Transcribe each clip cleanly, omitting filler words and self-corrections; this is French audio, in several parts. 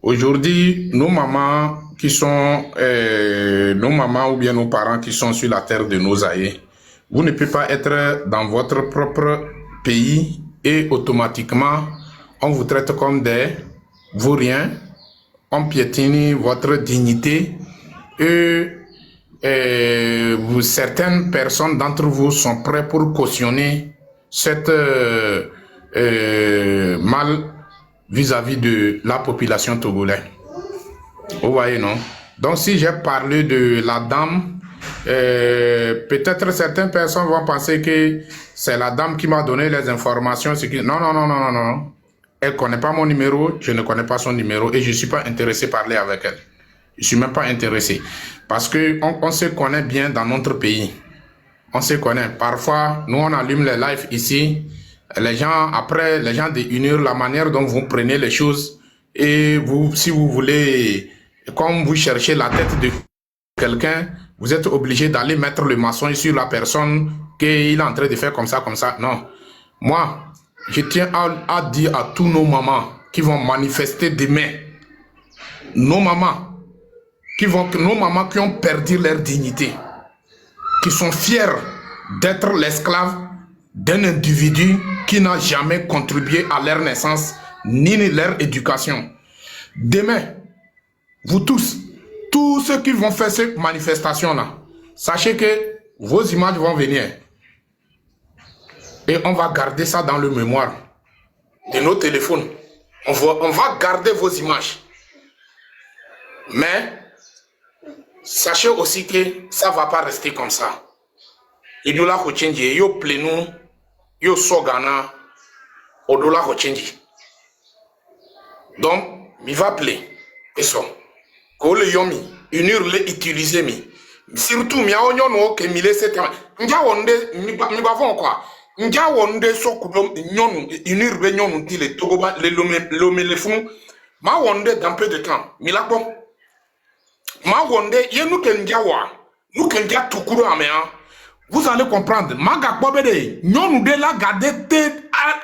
Aujourd'hui, nos mamans ou bien nos parents qui sont sur la terre de nos aïeux, vous ne pouvez pas être dans votre propre pays et automatiquement, on vous traite comme des vauriens, on piétine votre dignité et certaines personnes d'entre vous sont prêtes pour cautionner cette mal vis-à-vis de la population togolaise. Vous voyez, non? Donc, si j'ai parlé de la dame, peut-être certaines personnes vont penser que c'est la dame qui m'a donné les informations. Non, non, non, non, non, non. Elle ne connaît pas mon numéro, je ne connais pas son numéro et je ne suis pas intéressé à parler avec elle. Je ne suis même pas intéressé. Parce qu'on se connaît bien dans notre pays. On se connaît. Parfois, nous, on allume les lives ici. Les gens, après, les gens déunissent la manière dont vous prenez les choses. Et vous, si vous voulez, comme vous cherchez la tête de quelqu'un, vous êtes obligé d'aller mettre le maçon sur la personne qu'il est en train de faire comme ça, comme ça. Non. Moi, je tiens à dire à tous nos mamans qui vont manifester demain, nos mamans qui ont perdu leur dignité, qui sont fiers d'être l'esclave d'un individu qui n'a jamais contribué à leur naissance ni leur éducation. Demain, vous tous ceux qui vont faire cette manifestation-là, sachez que vos images vont venir. Et on va garder ça dans le mémoire de nos téléphones. On va garder vos images. Mais, sachez aussi que ça ne va pas rester comme ça. Il nous l'a changé. Yo plenou, yo sogana, odola changé. Donc, mi va play. Et ça. Ko le yomi, unir le utiliser mi. Surtout mi a onyo no ke mi le sete. Nja wonde mi ba fon quoi. Nja wonde so kudom nyonu unir be nyonu ti le togoba le lome le fun. Ma wonde dans peu de temps. Mi la bon. Ma wonde ye nou ke nja wa. Nou ke nja tukuru amea. Vous allez comprendre. Maga Kobede, nyonu de la gade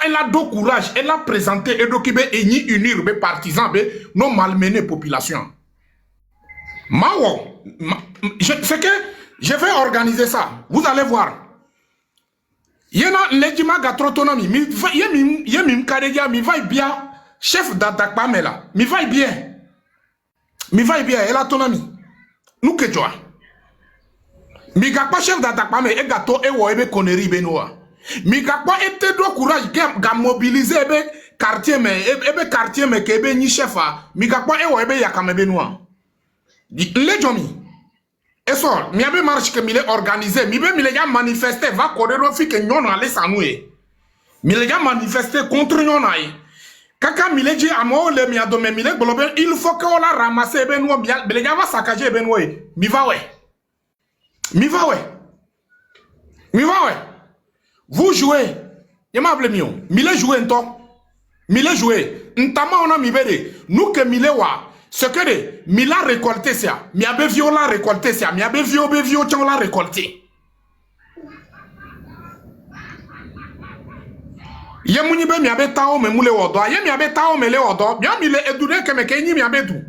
elle a do courage, elle a présenté et donc et ni unir be partisans be non malmener population. Mawo, c'est que je vais organiser ça. Vous allez voir. Yena lejima gatrotonomi, mi kadeja mi va bien chef d'attaque mela. Mi va bien. Mi va bien, elle a autonomie. Nous que toi. Mi gakpa chef d'attaque mais e gato e wo ebe connerie be noa. Mi gakpa ete do courage ga mobiliser ebe quartier mais ke ebe ni chef a. Mi gakpa e wo ebe yakame be noa. Le jomi. Et ça, mi abe marche que mi le organisé, mi be mi le ya manifester va correr fi que nyon ale sanoué. Mi le ya manifester contre nyon ai. Kaka mi le dit amo le mi adome mi le global, il faut que on la ramasser ebe noa bien, le ya va saccager ebe noa. Mi va ouais. Mi va ouais. Mi va ouais. Vous jouez. Y'a appelé mieux. Mi le jouer un temps. Mi le jouer. Ntama on a mi bede. Nous que mi le wa. Ce que de mi la récolté ça. Mi abe vio la récolté ça. Mi abe vio tiens la récolté. Y'a mouni be mi abe tao me moule odo. Y'a mi abe tao me le odo. Bien mi le edouné que me kenyi mi abe dou.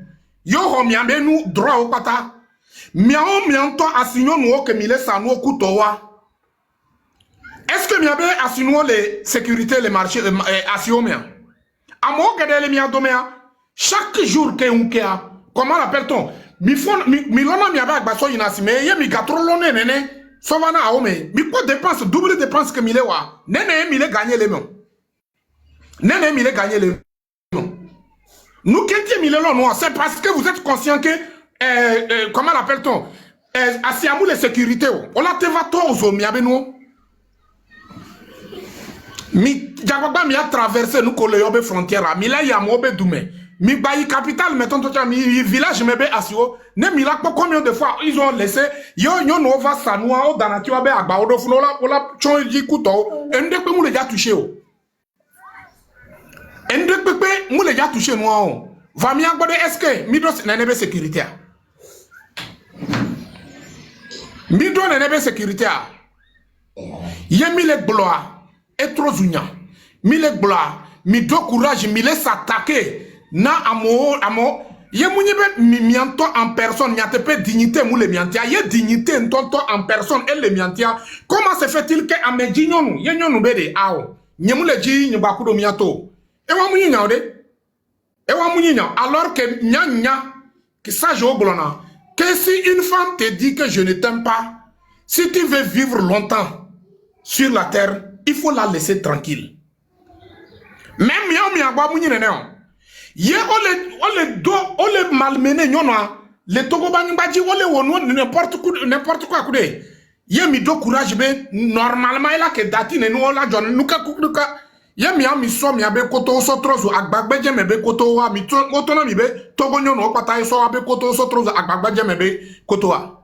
Yo ho mi abe nou droit au pata. Miao mianto asignon nou que mi le sanou kutowa. Est-ce que mi abe asignon les sécurités les marchés asignon amo gade le mi adomea chaque jour que unkea comment l'appelle-t-on mi lona mi abe agbaso yinasi mais ye mi gatro lone nene sovana aome mi ko dépense double dépense que mi le wa nene mi le gagner les non nene mi le gagner les non nous qu'est-ce mi le non c'est parce que vous êtes conscient que comment l'appelle-t-on asiamu les sécurités on la te va tozo mi abe nous mi jagba mi a traversé nous ko le yobe frontière mi la ya mo be dume mi bayi capital mettons tout mi village mebe asio ne mi la combien de fois ils ont laissé yo no va sanoa o danati wa be agba odo fun la chonji kuto ende pe mu le ja touché o ende pe mu le ja touché no o va mi agbode est-ce que mi do nebe sécurité mi do nebe sécurité yemi le gloire et trop zounya mi le gloire mi do courage mi laisse attaquer na amo ye mounibe mianto en personne, n'y a pas dignité mou le miantia, ye dignité ntonto en personne et le miantia. Comment se fait-il que amedji nyonu, ye nyonu bede ao, nyemu le ji nyabakudo mianto. Ewa mouni nyaude, ewa mouni nyau, alors que nya, que ça je oblona, que si une femme te dit que je ne t'aime pas, si tu veux vivre longtemps sur la terre, il faut la laisser tranquille. Même miao miagwa mouni neneo. Ye ole malmené nyonwa le togo bangbadji ole wono n'importe quoi kude ye mi do courage be normalement ila ke dati ne no la jon nuka kuka ye mi ami so mi abe koto so trozo agbagbeje me be koto wa mi to na mi be togo nyono pata so abe koto so trozo agbagbeje me be koto wa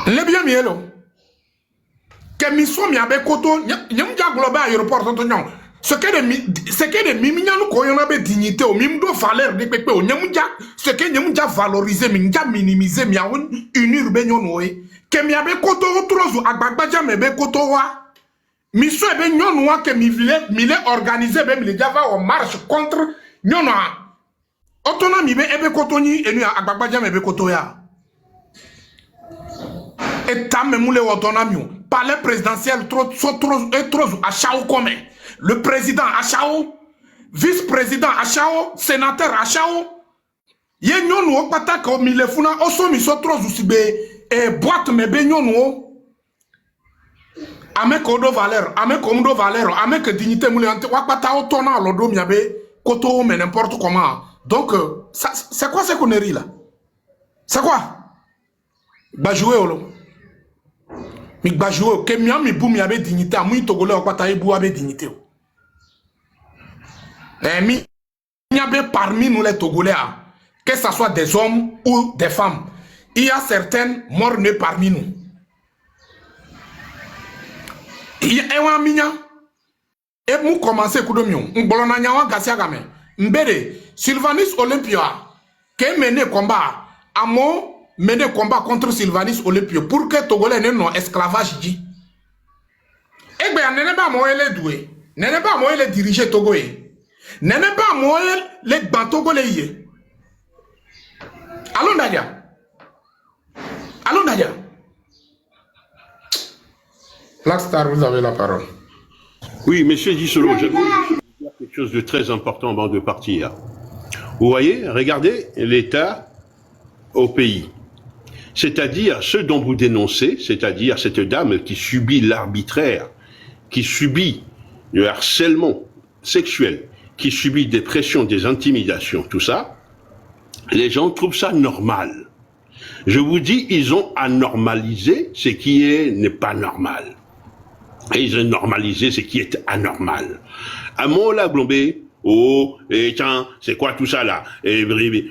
le bien mi elo ke mi so mi abe koto nyam ja global aéroport tonto nyon ce que de mimignanu ko yona be dignité o mimdo valeur de pepe o nyamuja ce que nyamuja valoriser mi nja minimiser mi awon unir be nyono e ke mi abe koto trozo agbagbaja me be koto wa mi so be nyono wa ke mi le organiser be mi le java en marche contre nyono autonomie be ebe koto ni enu agbagbaja me be koto ya et tam me mule autonomie palais présidentiel trop à chao comme le président Achao, vice-président Achao, sénateur Achao, ye nyonu o pata ko mi le funa oso mi so trozu sibe e boîte me be nyonu ame ko do valeur ame que dignité mule ante wa pata o tona lodo mi abe koto mais n'importe comment. Donc c'est quoi ces conneries là? C'est quoi? Ba jouer olo. Mi ba jouer ke mi ami bu mi abe dignité amu togolais o pata e bu abe dignité. Il y a parmi nous les Togolais, que ce soit des hommes ou des femmes, il y a certaines morts-nés parmi nous. Il y a un minya, et nous commençons à couper. Mbere, Sylvanus Olympia, qui a mené combat, Amo mené combat contre Sylvanus Olympia pour que Togolais n'aient pas esclavage dit. Eh bien, n'est pas moi les doué, n'est pas moi les diriger Togoé. N'est pas moi les bantogolais. Allons Nadia. Allons Nadia. Blackstar, vous avez la parole. Oui, monsieur Dissolo, je veux dire quelque chose de très important avant de partir. Vous voyez, regardez l'état au pays. C'est-à-dire ce dont vous dénoncez, c'est-à-dire cette dame qui subit l'arbitraire, qui subit le harcèlement sexuel, qui subit des pressions, des intimidations, tout ça, les gens trouvent ça normal. Je vous dis, ils ont anormalisé ce qui n'est pas normal. Et ils ont normalisé ce qui est anormal. À mon la glombé, oh, et tiens, c'est quoi tout ça là?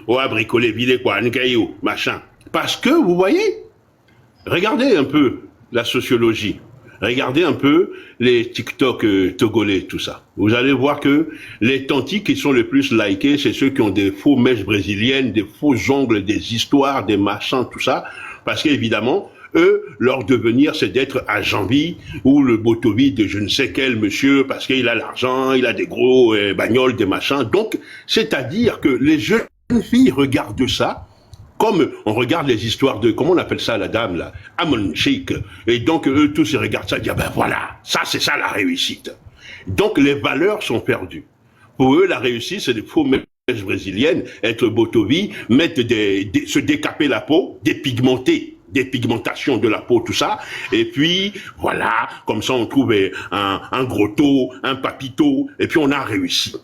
Oh, à bricoler, vider quoi, n'caillou, machin. Parce que, vous voyez, regardez un peu la sociologie. Regardez un peu les TikTok togolais, tout ça. Vous allez voir que les tantis qui sont les plus likés, c'est ceux qui ont des faux mèches brésiliennes, des faux ongles, des histoires, des machins, tout ça. Parce qu'évidemment, eux, leur devenir, c'est d'être à Jambi ou le Botovi de je ne sais quel monsieur, parce qu'il a l'argent, il a des gros bagnoles, des machins. Donc, c'est-à-dire que les jeunes filles regardent ça, comme on regarde les histoires de, comment on appelle ça la dame là, Amon Sheikh, et donc eux tous ils regardent ça et disent, ben voilà, ça c'est ça la réussite. Donc les valeurs sont perdues. Pour eux la réussite c'est des faux mèches brésiliennes, être botovi, mettre se décaper la peau, dépigmenter, des pigmentations de la peau, tout ça, et puis voilà, comme ça on trouve un gros taux, un papito, et puis on a réussi.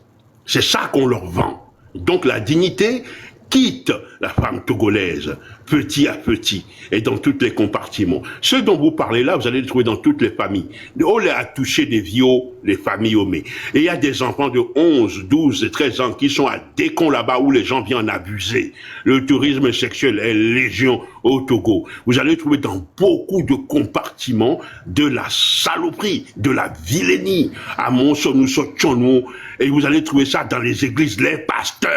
C'est ça qu'on leur vend. Donc la dignité quitte la femme togolaise, petit à petit, et dans tous les compartiments. Ce dont vous parlez là, vous allez le trouver dans toutes les familles. On les a touché des vieux, les familles homées. Et il y a des enfants de 11, 12 et 13 ans qui sont à Décon là-bas où les gens viennent abuser. Le tourisme sexuel est légion au Togo. Vous allez trouver dans beaucoup de compartiments de la saloperie, de la vilainie. À Monson, nous sortions, et vous allez trouver ça dans les églises, les pasteurs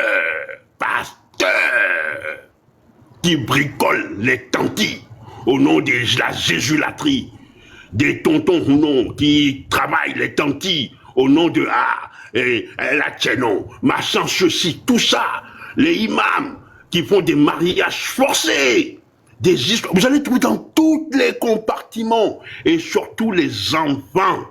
qui bricolent les tantis au nom de la jésulatrie, des tontons ou non qui travaillent les tantis au nom de la Tchénon, machin, ceci, tout ça, les imams qui font des mariages forcés, des histoires, vous allez trouver dans tous les compartiments, et surtout les enfants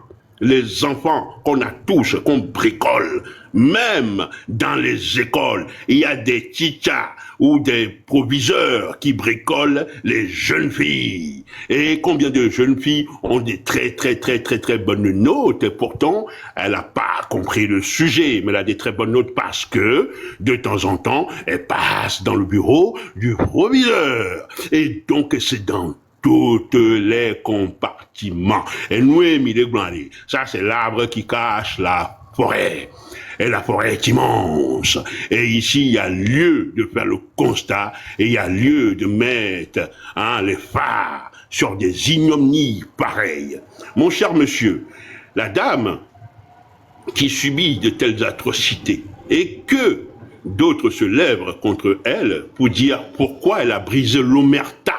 qu'on a tous, qu'on bricole, même dans les écoles, il y a des teachers ou des proviseurs qui bricolent les jeunes filles. Et combien de jeunes filles ont des très bonnes notes, et pourtant, elle n'a pas compris le sujet, mais elle a des très bonnes notes parce que, de temps en temps, elle passe dans le bureau du proviseur. Et donc, c'est dans toutes les compartiments. Et nous, Émile Blandy, ça c'est l'arbre qui cache la forêt. Et la forêt est immense. Et ici, il y a lieu de faire le constat et il y a lieu de mettre les phares sur des ignominies pareilles. Mon cher monsieur, la dame qui subit de telles atrocités et que d'autres se lèvent contre elle pour dire pourquoi elle a brisé l'omerta.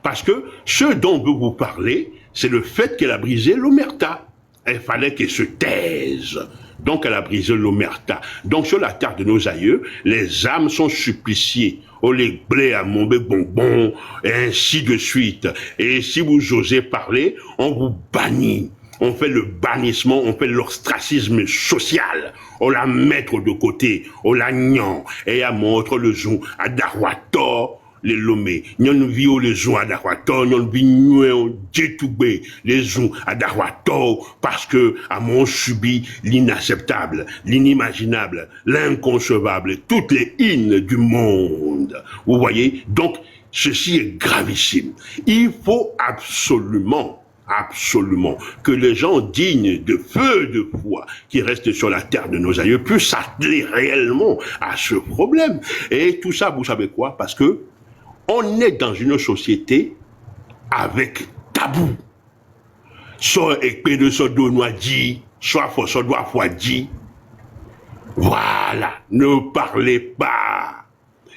Parce que ce dont veut vous parler, c'est le fait qu'elle a brisé l'omerta. Il fallait qu'elle se taise. Donc elle a brisé l'omerta. Donc sur la terre de nos aïeux, les âmes sont suppliciées. Oh les blés à mon bonbon, et ainsi de suite. Et si vous osez parler, on vous bannit. On fait le bannissement, on fait l'ostracisme social. On la mettre de côté, on la gnan. Et à montre le zoom à Darwator. Les lomé, nyon vio les gens à Darwator, nyon vignon détoubé les gens à Darwator parce que à mon subi l'inacceptable, l'inimaginable, l'inconcevable, toutes les hymnes du monde. Vous voyez, donc ceci est gravissime. Il faut absolument que les gens dignes de feu de foi qui restent sur la terre de nos aïeux puissent s'atteler réellement à ce problème. Et tout ça, vous savez quoi? Parce que on est dans une société avec tabou. Soit épée de son doigt dit, soit faut son doigt foi dit. Voilà, ne parlez pas.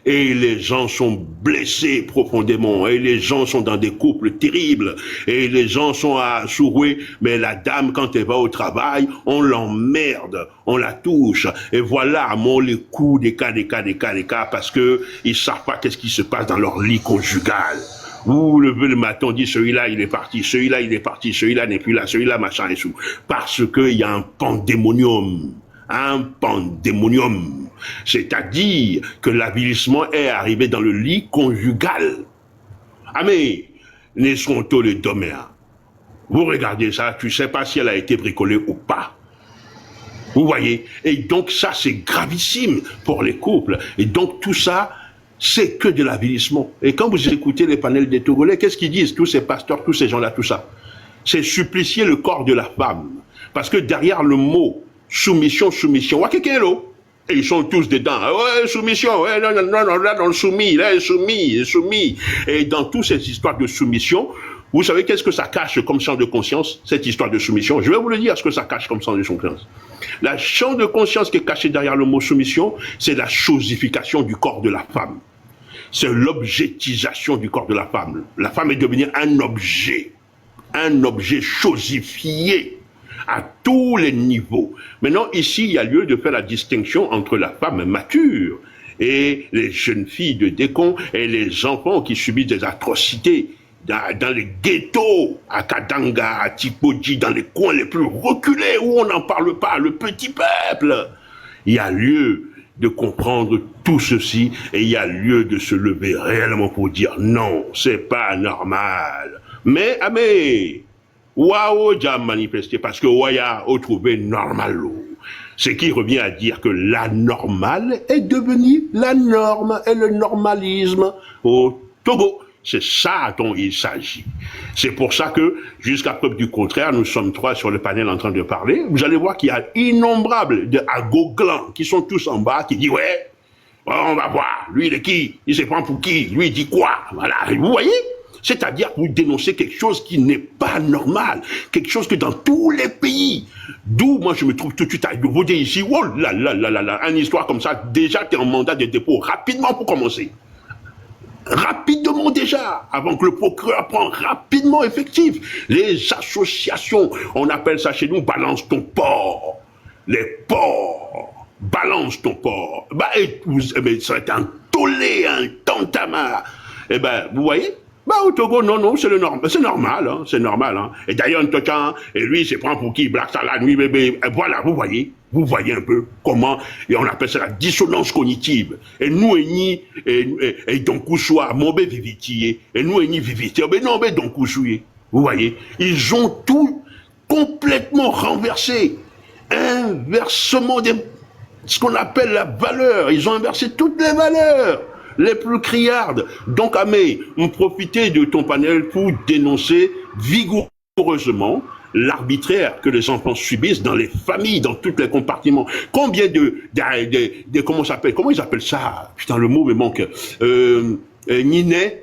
Et les gens sont blessés profondément, et les gens sont dans des couples terribles, et les gens sont à sourouer, mais la dame, quand elle va au travail, on l'emmerde, on la touche, et voilà, à mon les coups, des cas, parce que ils savent pas qu'est-ce qui se passe dans leur lit conjugal. Vous levez le matin, on dit celui-là il est parti, celui-là il est parti, celui-là n'est plus là, celui-là machin et tout, parce que il y a un pandémonium. C'est-à-dire que l'avilissement est arrivé dans le lit conjugal. Ah mais, Nesconto le Doméa, vous regardez ça, tu sais pas si elle a été bricolée ou pas. Vous voyez? Et donc ça c'est gravissime pour les couples. Et donc tout ça, c'est que de l'avilissement. Et quand vous écoutez les panels des Togolais, qu'est-ce qu'ils disent, tous ces pasteurs, tous ces gens-là, tout ça? C'est supplicier le corps de la femme. Parce que derrière le mot soumission, et ils sont tous dedans. Ouais, soumission, ouais, non, soumis, là, soumis. Et dans toutes ces histoires de soumission, vous savez qu'est-ce que ça cache comme champ de conscience, cette histoire de soumission? Je vais vous le dire, ce que ça cache comme champ de conscience. La champ de conscience qui est caché derrière le mot soumission, c'est la chosification du corps de la femme. C'est l'objectisation du corps de la femme. La femme est devenue un objet chosifié à tous les niveaux. Maintenant, ici, il y a lieu de faire la distinction entre la femme mature et les jeunes filles de décon et les enfants qui subissent des atrocités dans les ghettos, à Kadanga, à Tipodi, dans les coins les plus reculés où on n'en parle pas, le petit peuple. Il y a lieu de comprendre tout ceci et il y a lieu de se lever réellement pour dire non, c'est pas normal. Mais, Waouh, j'ai manifesté parce que Waya a trouvé normal. Ce qui revient à dire que la normale est devenue la norme et le normalisme au Togo. C'est ça dont il s'agit. C'est pour ça que, jusqu'à preuve du contraire, nous sommes trois sur le panel en train de parler. Vous allez voir qu'il y a innombrables de agoglans qui sont tous en bas, qui disent ouais, on va voir. Lui, il est qui? Il se prend pour qui? Lui, il dit quoi? Voilà. Vous voyez? C'est-à-dire que vous dénoncez quelque chose qui n'est pas normal, quelque chose que dans tous les pays, d'où moi je me trouve tout de suite à vous dire ici, oh là là là là là, une histoire comme ça, déjà tu es en mandat de dépôt, rapidement pour commencer. Rapidement déjà, avant que le procureur prenne rapidement effectif. Les associations, on appelle ça chez nous, balance ton porc. les porcs, balance ton porc, bah, ça va être un tollé, un tantamar. Eh ben, vous voyez? Bah, au Togo, non, c'est normal, hein, c'est normal, hein. Et d'ailleurs, et lui, il se prend pour qui? Black ça la nuit, bébé. Et voilà, vous voyez un peu comment, et on appelle ça la dissonance cognitive. Et nous, et donc, soit, mon bébé vivitier, et nous, vivitier, mais non, mais donc, vous voyez? Ils ont tout complètement renversé. Inversement ce qu'on appelle la valeur. Ils ont inversé toutes les valeurs les plus criardes. Donc, Amé, on profitait de ton panel pour dénoncer vigoureusement l'arbitraire que les enfants subissent dans les familles, dans tous les compartiments. Combien comment ils appellent ça? Putain, le mot me manque. Ninet,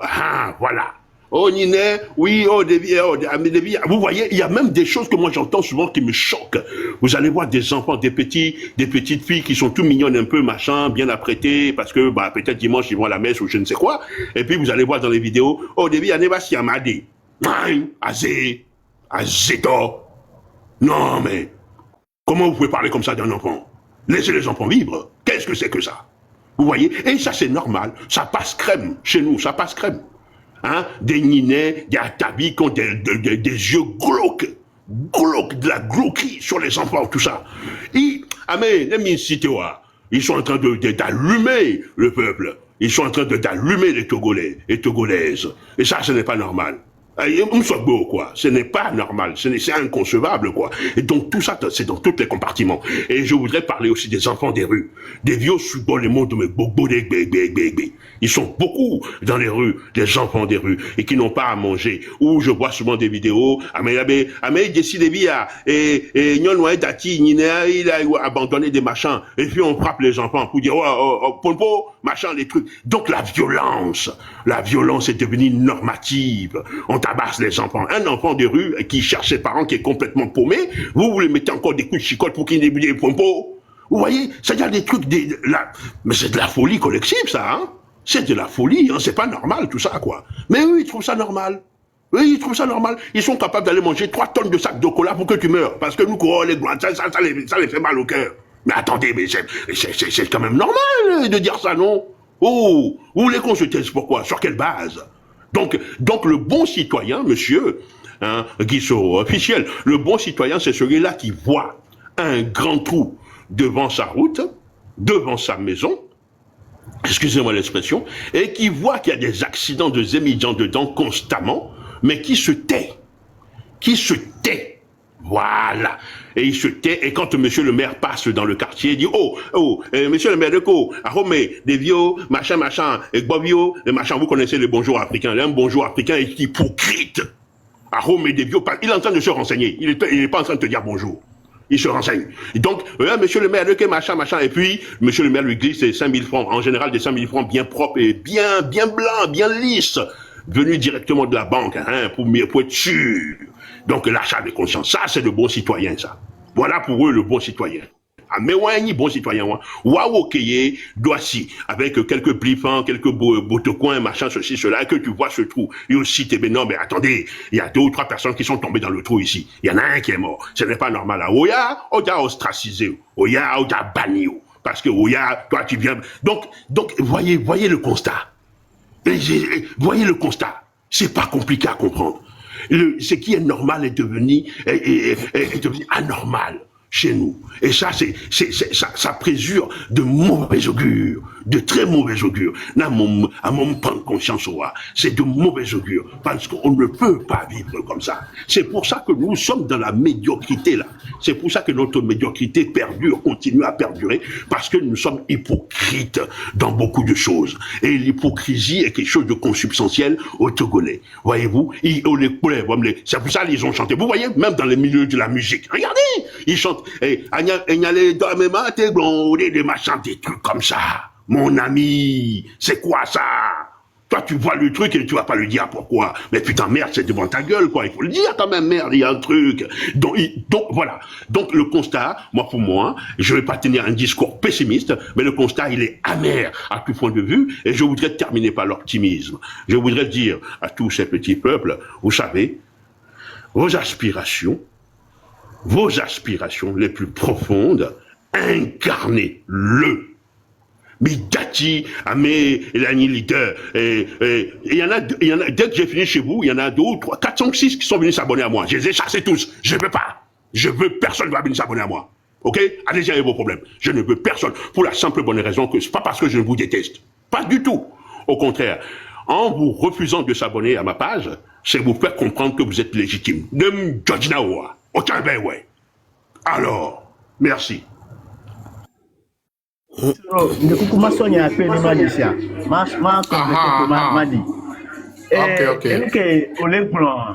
voilà. Oh, Ninet, oui, vous voyez, il y a même des choses que moi j'entends souvent qui me choquent. Vous allez voir des enfants, des petites filles qui sont tout mignonnes un peu, machin, bien apprêtées, parce que, bah, peut-être dimanche ils vont à la messe ou je ne sais quoi. Et puis vous allez voir dans les vidéos, oh, Devi, Aneva Siamadi, Azéto. Non, mais, comment vous pouvez parler comme ça d'un enfant? Laissez les enfants vivre. Qu'est-ce que c'est que ça? Vous voyez? Et ça, c'est normal. Ça passe crème. Chez nous, ça passe crème. Hein, des ninets, des atabis qui ont des yeux glauques, de la glauquerie sur les enfants, tout ça. Mais ils sont en train d'allumer le peuple. Ils sont en train d'allumer les Togolais et Togolaises. Et ça, ce n'est pas normal. Quoi. Ce n'est pas normal, c'est inconcevable, quoi. Et donc tout ça, c'est dans tous les compartiments. Et je voudrais parler aussi des enfants des rues, des vieux dans les mondes, mais ils sont beaucoup dans les rues, des enfants des rues, et qui n'ont pas à manger. Ou je vois souvent des vidéos, il a abandonné des machins, et puis on frappe les enfants pour dire, ponpo, machin, les trucs. Donc la violence est devenue normative. On tabasse les enfants. Un enfant de rue qui cherche ses parents, qui est complètement paumé, vous lui mettez encore des coups de chicotte pour qu'il débute des pompos. Vous voyez, c'est-à-dire des trucs, mais c'est de la folie collective, ça, hein. C'est de la folie, hein. C'est pas normal, tout ça, quoi. Mais eux, ils trouvent ça normal. Oui, ils trouvent ça normal. Ils sont capables d'aller manger 3 tonnes de sacs de cola pour que tu meurs. Parce que nous, les grands, ça les fait mal au cœur. Mais attendez, mais c'est quand même normal de dire ça, non? Oh, vous voulez qu'on se taise pourquoi? Sur quelle base? Donc le bon citoyen, monsieur, hein, Guissot officiel, le bon citoyen, c'est celui-là qui voit un grand trou devant sa route, devant sa maison, excusez-moi l'expression, et qui voit qu'il y a des accidents de émigrants dedans constamment, mais qui se tait. Voilà. Et il se tait, et quand monsieur le maire passe dans le quartier, il dit, monsieur le maire de Co, des vieux, machin, et bobio, et machin, vous connaissez le bonjour africain, un bonjour africain est hypocrite. Des vieux, il est en train de se renseigner, il est pas en train de te dire bonjour. Il se renseigne. Et donc, monsieur le maire de Co, machin, et puis, monsieur le maire lui glisse ses 5 000 francs, en général des 5 000 francs bien propres et bien blancs, bien lisses, venus directement de la banque, hein, pour être sûr. Donc l'achat de conscience, ça c'est le bon citoyen, ça. Voilà pour eux le bon citoyen. Mais ouais, ni bon citoyen, waouh, doit si, avec quelques plifans, quelques boutons, machin, ceci, cela, que tu vois ce trou. Et aussi, non, mais attendez, il y a 2 ou 3 personnes qui sont tombées dans le trou ici. Il y en a un qui est mort. Ce n'est pas normal. Oya, ostracisé. Oya, banni. Parce que Oya, toi tu viens. Donc, voyez le constat. Voyez le constat. C'est pas compliqué à comprendre. Ce qui est normal est devenu anormal chez nous. Et ça, ça présure de mauvais augure, de très mauvais augure. À mon point de conscience, c'est de mauvais augure, parce qu'on ne peut pas vivre comme ça. C'est pour ça que nous sommes dans la médiocrité, là. C'est pour ça que notre médiocrité perdure, continue à perdurer, parce que nous sommes hypocrites dans beaucoup de choses. Et l'hypocrisie est quelque chose de consubstantiel aux Togolais. Voyez-vous, c'est pour ça qu'ils ont chanté. Vous voyez, même dans les milieux de la musique. Regardez, ils chantent. Et des machins, des trucs comme ça. Mon ami, c'est quoi ça? Toi, tu vois le truc et tu vas pas lui dire pourquoi. Mais putain, merde, c'est devant ta gueule, quoi. Il faut le dire quand même, merde, il y a un truc. Donc, voilà. Donc, le constat, pour moi, je vais pas tenir un discours pessimiste, mais le constat, il est amer à tout point de vue, et je voudrais terminer par l'optimisme. Je voudrais dire à tous ces petits peuples, vous savez, vos aspirations, vos aspirations les plus profondes, incarnez-le. Midati, Amé, Elani Leader, et il y en a, dès que j'ai fini chez vous, il y en a 2, 3, 4, 5, 6 qui sont venus s'abonner à moi. Je les ai chassés tous. Je veux pas. Je veux personne qui va venir s'abonner à moi. Ok? Allez-y avec vos problèmes. Je ne veux personne. Pour la simple bonne raison que c'est pas parce que je vous déteste. Pas du tout. Au contraire. En vous refusant de s'abonner à ma page, c'est vous faire comprendre que vous êtes légitime. Alors, merci. Ok.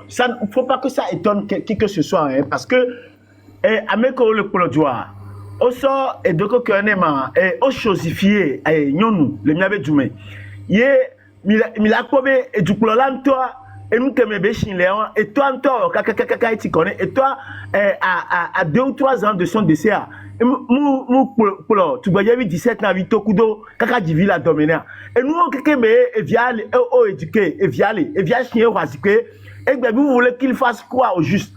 Ça ne faut pas que ça étonne qui que ce soit, hein, parce que Ameko le Polodoa, au sort et de Kokanema, et au chosifié, et Nyonou, le Miabe Djoume, yé, Milakobe et du Pololantoa, et nous te mébéchin Léon, et toi, encore, Kakakaka, et tu connais, et toi, à 2 ou 3 ans de son décès, tu voyais 17 ans, Vito Kudo, Kaka Divila Doména. Et nous, on et viale, et éduqué, et viale, et viale, chien, et bien vous voulez qu'il fasse quoi au juste?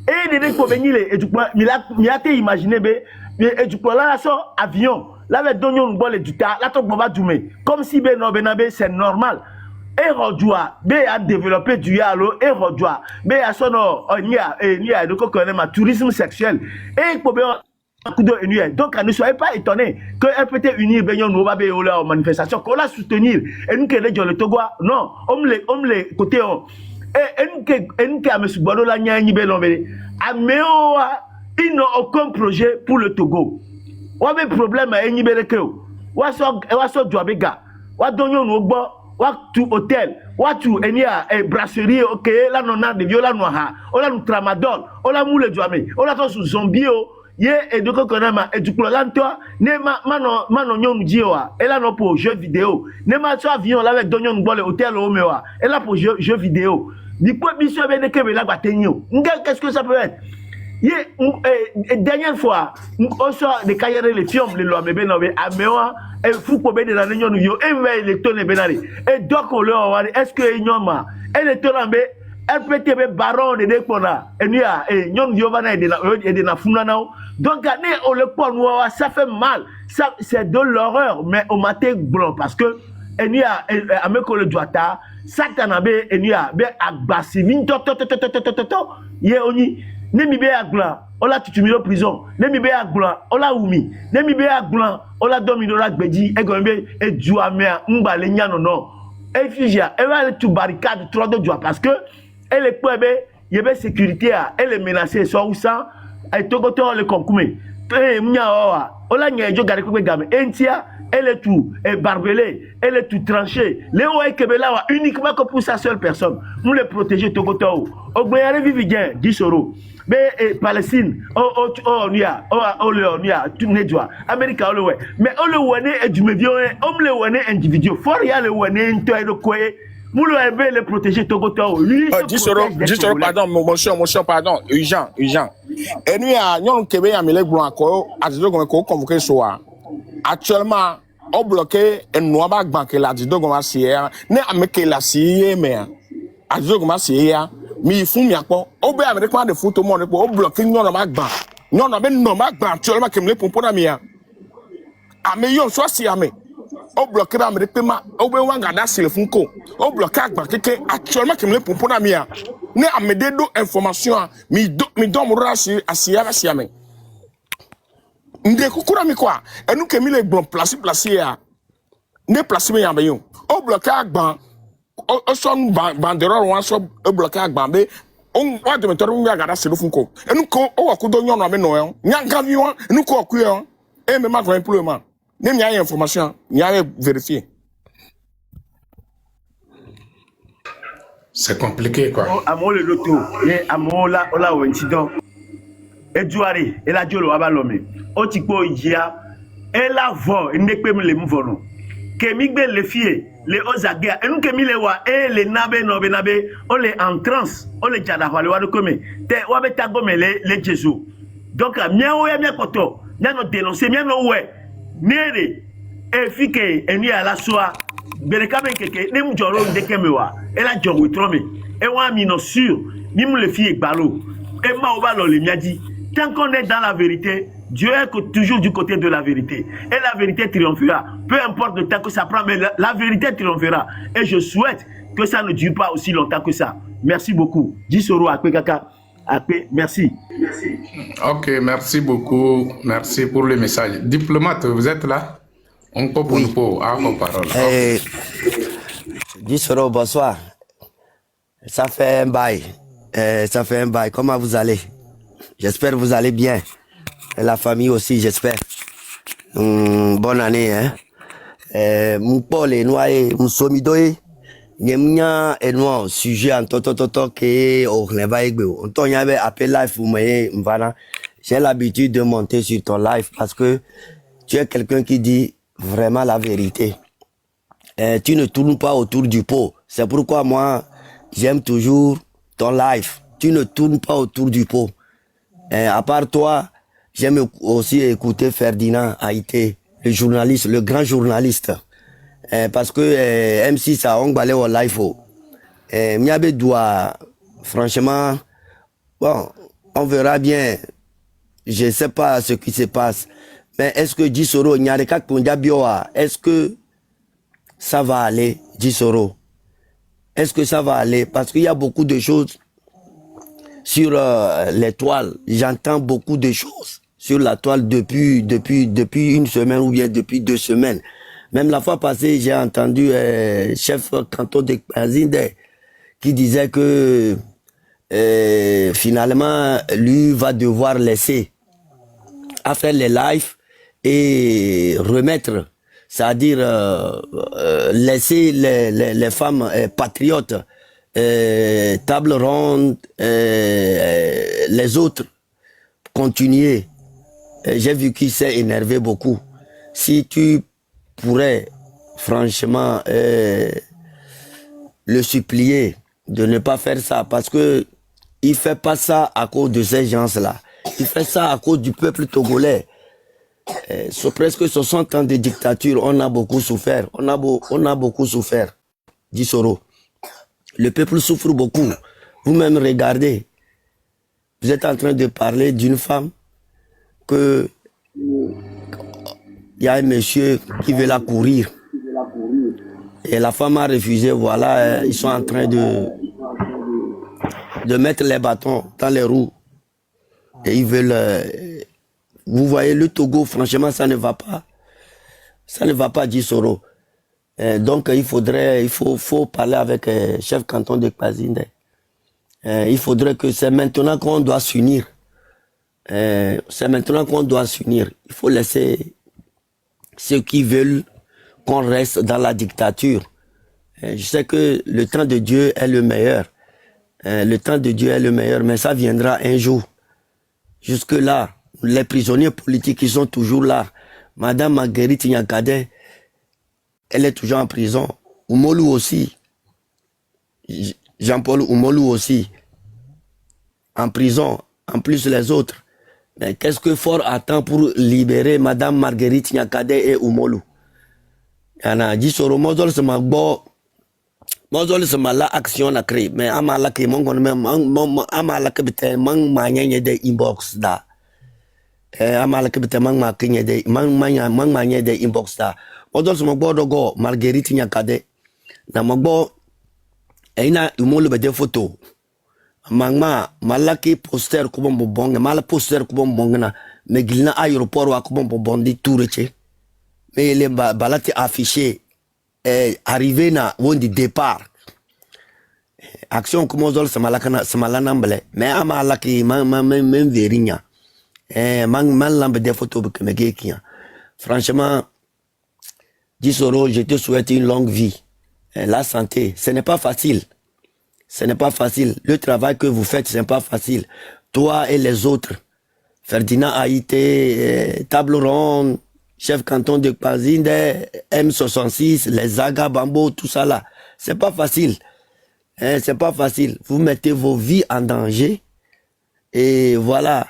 Et il dit pour venir, et du coup, il a imaginé, et du coup, là, ça, avion, là, avec Donyon, bon, et du tas, là, ton baba doumé, comme si Benabe, c'est normal. Et Rodjoa, B a développé du yalo, et Rodjoa, B a son nom, il y a de quoi qu'on aime, tourisme sexuel, et pour donc, ne soyez pas étonnés que RPT Uni Benyon nous va aux manifestations, qu'on la soutenir, et nous qui le Togo, non, on les côté, et nous qui a M. Bodo la Nyani Belombe, ils n'ont aucun projet pour le Togo. On a un problème à Enibelekeo, on a son Djouabega, on a donné un obo, on a tout hôtel, on a tout brasserie, ok, là on a des viola noirs, on a un tramadol, on a moule Djouame, on a tout zombie. Yé et de kokonama et du toi ne mano nyom dioa et là non pour jeux vidéo ne ma so avion là avec donyon bol hôtel au mewa et là pour jeux vidéo ni quoi mission ben de kebe là batenyo qu'est-ce que ça peut être yé dernière fois on sort de cahiers les films les lois mais ben à mewa et fou ko be de la nyon yo et mais les tonnes benari et donc on leur est-ce que nyoma et les tonnes RPTB baron de Dekona et nous et Nyon Giovanna et de la Funanao. Donc, on le point noir, ça fait mal. Ça, c'est de l'horreur, mais au matin blanc parce que et nous à me coller droita, Satanabe et nous à Agbasi, Yéoni, Nemi be Agla, on l'a tué en prison, Nemi be Agla, on l'a oumi, Nemi be Agla, on l'a dominé la Gbedi, et Gombe et Djouamea, Mbalenya non. Et Figia, elle va aller tout barricade 3 de Djoua parce que elle est pour il y avait sécurité elle est menacée soit où ça et tout côté le concours et mnya ola nya jo gari ko game entia elle est tout barbelée elle est tout tranchée les oe kebela uniquement que pour sa seule personne nous les protéger tout côté au gbeare vivien 10 euros mais Palestine tu ne dois Amérique mais on le wone et du médio on le wone individu for ya le wone to e ko Moulou Hervé les protéger Togoto. 10 euros, pardon, monsieur, pardon, urgent. Et nous, nous, Québec, à Mélèque Blanco, à Dido, on a convoqué soir. Actuellement, on bloqué un noir banque là, Dido, on a scié, ne a meké la scié, mais à Dido, on a scié, mais il faut m'y apporter. On peut américain de foot au monde pour bloquer non la banque. Non, on a bien non banque actuellement qui me les pour la mienne. À meilleur soit si amé. Au bloqué dans mes paiements, au besoin de sur le Funko, au bloqué actuellement qui me le pour la mienne. Ne à me donner information, mi donne mon race à Siame. N'de kukura mi quoi? Et nous qui mis les bons placés à ne placer mes ambions. Au bloqué à ban, au son banderole ou un son au bloqué à bambé. On va de mettre un gars sur le Funko. Et nous qu'on a coup d'oignon dans mes noyaux. N'yangavion, nous qu'on a cuit, et me marque un peu le main. Même il y a information, il y a vérifié. C'est compliqué, quoi. Amo le loto, et amo la o incident. Et Jouari, et la Diolo abalome. Otikpo Ijia, et la vo, et nekpe me le mouvono. Kemigbe le fie, le ozagia, et nous kemi le wa, et le nabe no benabe, on les en trans, on les jadahwa, le wadokome. Te wabe tagome le Jésus. Donc, miao ya miakoto, miano dénoncer, miano ouais. Nere efike eni ala soa berekabe keke ne mu joro ndekemewa e la jowo trome e wa mi no sur ni mu le fi egbalo e ma o ba lo le miaji Tant qu'on est dans la vérité, Dieu est toujours du côté de la vérité. Et la vérité triomphera. Peu importe le temps que ça prend, mais la vérité triomphera. Et je souhaite que ça ne dure pas aussi longtemps que ça. Merci beaucoup. Jisoro Akpe Kaka. Akpe, merci. Ok, merci beaucoup. Merci pour le message. Diplomate, vous êtes là? On peut Oui. pour parole. Jisoro, bonsoir. Ça fait un bail. Ça fait un bail. Comment vous allez? J'espère que vous allez bien. Et la famille aussi, j'espère. Bonne année, hein. Mon Paul est noyé, mon somidoé. Nyemnya est noir, sujet en toto que au revaigbe. On t'en y avait appelé live pour moi, j'ai l'habitude de monter sur ton live parce que tu es quelqu'un qui dit vraiment la vérité. Tu ne tournes pas autour du pot. C'est pourquoi moi, j'aime toujours ton live. Tu ne tournes pas autour du pot. À part toi, j'aime aussi écouter Ferdinand Haïté, le journaliste, le grand journaliste. Parce que M6 a ongbalé au live. Miabe doit, franchement, bon, on verra bien. Je ne sais pas ce qui se passe. Mais est-ce que Jisoro, est-ce que ça va aller, Jisoro? Est-ce que ça va aller? Parce qu'il y a beaucoup de choses sur les toiles. J'entends beaucoup de choses sur la toile depuis une semaine ou bien depuis 2 semaines. Même la fois passée, j'ai entendu chef canton de Kazinde qui disait que finalement, lui va devoir laisser à faire les lives et remettre, c'est-à-dire laisser les femmes patriotes, table ronde, les autres continuer. J'ai vu qu'il s'est énervé beaucoup. Si tu pourrais franchement le supplier de ne pas faire ça, parce que il fait pas ça à cause de ces gens-là. Il fait ça à cause du peuple togolais. C'est presque 60 ans de dictature, on a beaucoup souffert. On a beaucoup souffert. Jisoro. Le peuple souffre beaucoup. Vous-même regardez. Vous êtes en train de parler d'une femme que il y a un monsieur qui veut la courir. Et la femme a refusé. Voilà, ils sont en train de mettre les bâtons dans les roues. Et ils veulent... vous voyez, le Togo, franchement, ça ne va pas. Ça ne va pas, Jisoro. Donc, il faut parler avec le chef canton de Kazinde. Il faudrait que c'est maintenant qu'on doit s'unir. C'est maintenant qu'on doit s'unir. Il faut laisser ceux qui veulent qu'on reste dans la dictature. Je sais que le temps de Dieu est le meilleur. Le temps de Dieu est le meilleur, mais ça viendra un jour. Jusque-là, les prisonniers politiques, ils sont toujours là. Madame Marguerite Nyakade, elle est toujours en prison. Oumolou aussi. Jean-Paul Oumolou aussi. En prison, en plus les autres. Mais qu'est-ce que Fort attend pour libérer Madame Marguerite Nyakade et Oumolou? Yana dit sur Mozol se magbo. Mozol se mala action na créé. Mais amala ke mongon même amala ke bete mang manye de inbox da. Amala ke bete mang makinye de mang manye de inbox da. Mozol se magbo dogo Marguerite Nyakade. Na magbo ina Oumolou bede photo. Mangma malaki poster ko bombo bonga mala poster ko bombo bonga me gilna aéroport wa ko bombo bondi toureche mais les balati affiché arrivé na wondi départ action ko mozol samala namble mais amala ki même verinya man lambe des photos que me gekia. Franchement Jisoro, je te souhaite une longue vie, la santé. Ce n'est pas facile. Ce n'est pas facile. Le travail que vous faites, ce n'est pas facile. Toi et les autres, Ferdinand Haïté, Table Ronde, chef canton de Kazinde, M66, les Zaga, Bambo, tout ça là. C'est pas facile. C'est pas facile. Vous mettez vos vies en danger. Et voilà.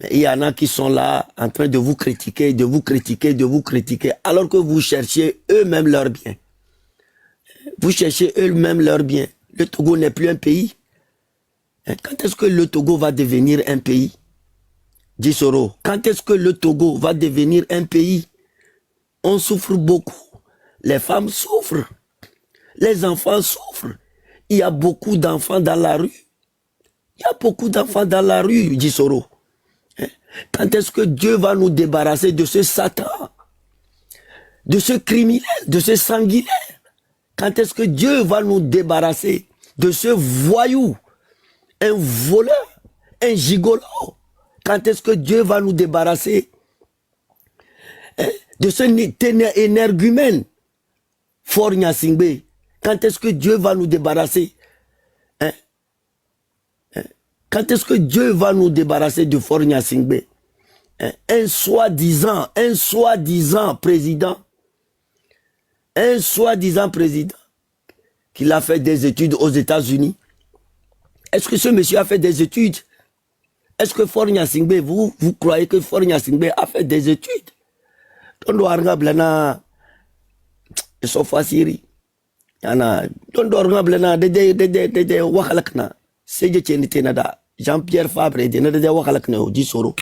Il y en a qui sont là en train de vous critiquer, de vous critiquer, de vous critiquer, alors que vous cherchez eux-mêmes leur bien. Vous cherchez eux-mêmes leur bien. Le Togo n'est plus un pays. Quand est-ce que le Togo va devenir un pays? Gisoro, quand est-ce que le Togo va devenir un pays? On souffre beaucoup. Les femmes souffrent. Les enfants souffrent. Il y a beaucoup d'enfants dans la rue. Il y a beaucoup d'enfants dans la rue, Gisoro. Quand est-ce que Dieu va nous débarrasser de ce Satan, de ce criminel, de ce sanguinaire? Quand est-ce que Dieu va nous débarrasser de ce voyou, un voleur, un gigolo? Quand est-ce que Dieu va nous débarrasser de ce énergumène, Faure Gnassingbé? Quand est-ce que Dieu va nous débarrasser? Quand est-ce que Dieu va nous débarrasser de Faure Gnassingbé? Un soi-disant président, qu'il a fait des études aux États-Unis. Est-ce que ce monsieur a fait des études? Est-ce que Faure Gnassingbé, vous croyez que Faure Gnassingbé a fait des études? Tondo arga blana sofa siri. Yana tondo arga blana de wakalakna. Seje chenite nada Jean-Pierre Fabre de nada wakalakna Gisoro.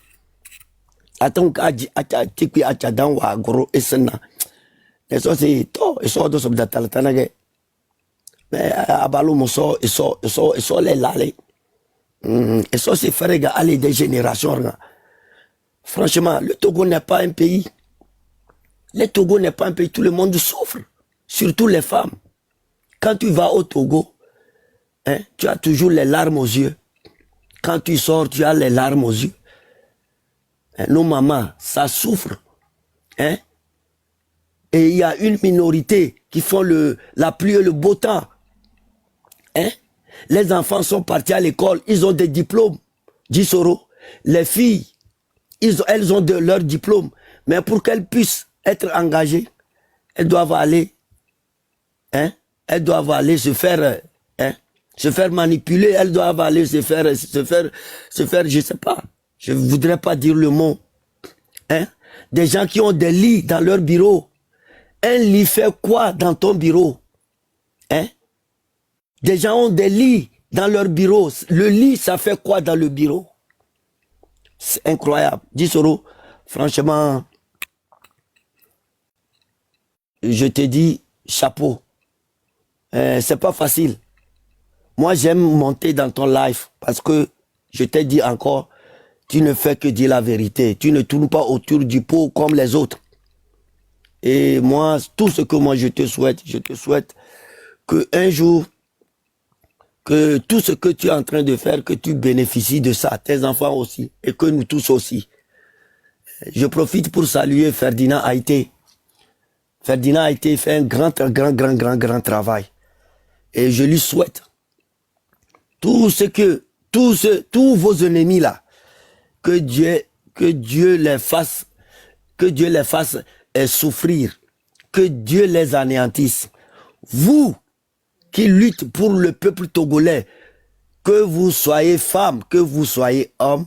Attends acha tikwi acha danwa goro esna. Eso c'est to eso do sob datalatana. Mais abalo moso eso les lale. Et ça, c'est faire aller des générations. Franchement, le Togo n'est pas un pays. Le Togo n'est pas un pays. Tout le monde souffre. Surtout les femmes. Quand tu vas au Togo, tu as toujours les larmes aux yeux. Quand tu sors, tu as les larmes aux yeux. Nos mamans, ça souffre. Et il y a une minorité qui font la pluie et le beau temps. Les enfants sont partis à l'école, ils ont des diplômes. Gisoro, les filles, elles ont leurs diplômes. Mais pour qu'elles puissent être engagées, elles doivent aller, se faire manipuler, elles doivent aller se faire, je sais pas, je voudrais pas dire le mot. Des gens qui ont des lits dans leur bureau. Un lit fait quoi dans ton bureau? Des gens ont des lits dans leur bureau. Le lit, ça fait quoi dans le bureau? C'est incroyable. Gisoro, franchement, je te dis chapeau. C'est pas facile. Moi, j'aime monter dans ton live parce que je t'ai dit encore, tu ne fais que dire la vérité. Tu ne tournes pas autour du pot comme les autres. Et moi, tout ce que moi je te souhaite que un jour, que tout ce que tu es en train de faire, que tu bénéficies de ça, tes enfants aussi, et que nous tous aussi. Je profite pour saluer Ferdinand Haïté. Ferdinand Haïté fait un grand travail. Et je lui souhaite tous vos ennemis là, que Dieu les fasse souffrir, que Dieu les anéantisse. Vous qui lutte pour le peuple togolais, que vous soyez femme, que vous soyez homme,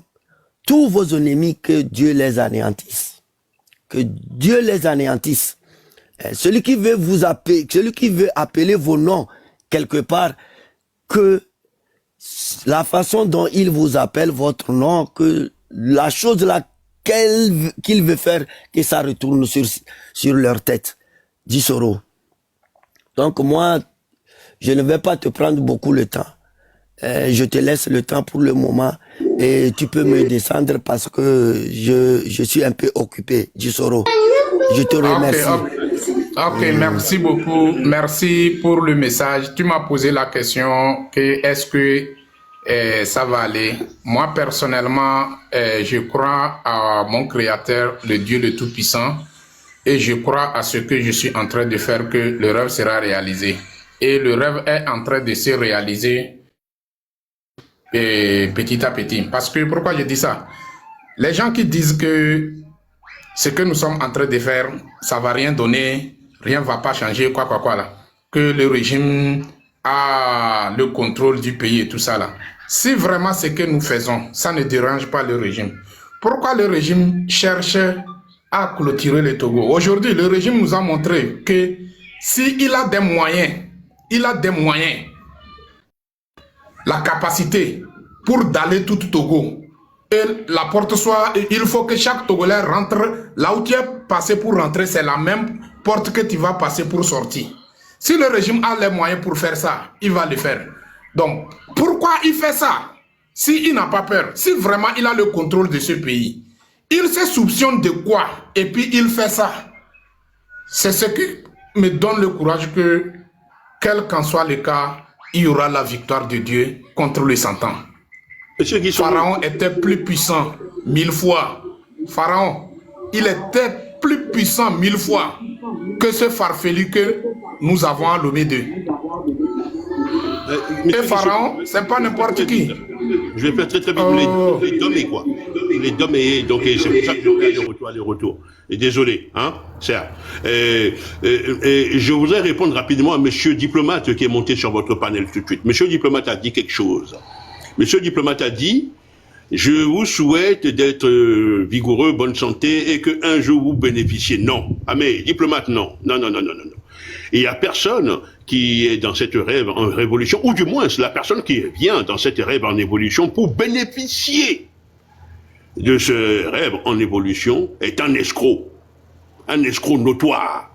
tous vos ennemis, que Dieu les anéantisse. Que Dieu les anéantisse. Celui qui veut vous appeler, celui qui veut appeler vos noms quelque part, que la façon dont il vous appelle votre nom, que la chose qu'il veut faire, que ça retourne sur leur tête. Gisoro. Donc moi, je ne vais pas te prendre beaucoup le temps. Je te laisse le temps pour le moment et tu peux me descendre parce que je suis un peu occupé, Gisoro. Je te remercie. Ok, merci beaucoup. Merci pour le message. Tu m'as posé la question que est-ce que ça va aller. Moi, personnellement, je crois à mon Créateur, le Dieu le Tout-Puissant, et je crois à ce que je suis en train de faire, que le rêve sera réalisé. Et le rêve est en train de se réaliser petit à petit. Parce que, pourquoi je dis ça? Les gens qui disent que ce que nous sommes en train de faire, ça va rien donner, rien va pas changer, quoi là. Que le régime a le contrôle du pays et tout ça là. Si vraiment ce que nous faisons, ça ne dérange pas le régime, pourquoi le régime cherche à clôturer le Togo? Aujourd'hui, le régime nous a montré que s'il a des moyens, la capacité pour d'aller tout Togo, et la porte soit... Il faut que chaque Togolais rentre là où tu es passé pour rentrer, c'est la même porte que tu vas passer pour sortir. Si le régime a les moyens pour faire ça, il va le faire. Donc, pourquoi il fait ça? S'il n'a pas peur, si vraiment il a le contrôle de ce pays, il se soupçonne de quoi? Et puis il fait ça. C'est ce qui me donne le courage que, quel qu'en soit le cas, il y aura la victoire de Dieu contre le Satan. Pharaon était plus puissant 1000 fois. Pharaon, il était plus puissant 1000 fois que ce farfelu que nous avons à Lomé-2. Et Pharaon, c'est pas n'importe qui. Je vais faire très très vite. Les dommés, quoi. Les dommés, donc c'est pour ça que je vais les retours. Et désolé, hein, c'est je voudrais répondre rapidement à monsieur diplomate qui est monté sur votre panel tout de suite. Monsieur diplomate a dit quelque chose. Monsieur diplomate a dit, je vous souhaite d'être vigoureux, bonne santé et qu'un jour vous bénéficiez. Non. Ah mais diplomate, non. Non. Il n'y a personne qui est dans cette rêve en révolution, ou du moins c'est la personne qui vient dans cette rêve en évolution pour bénéficier de ce rêve en évolution est un escroc notoire.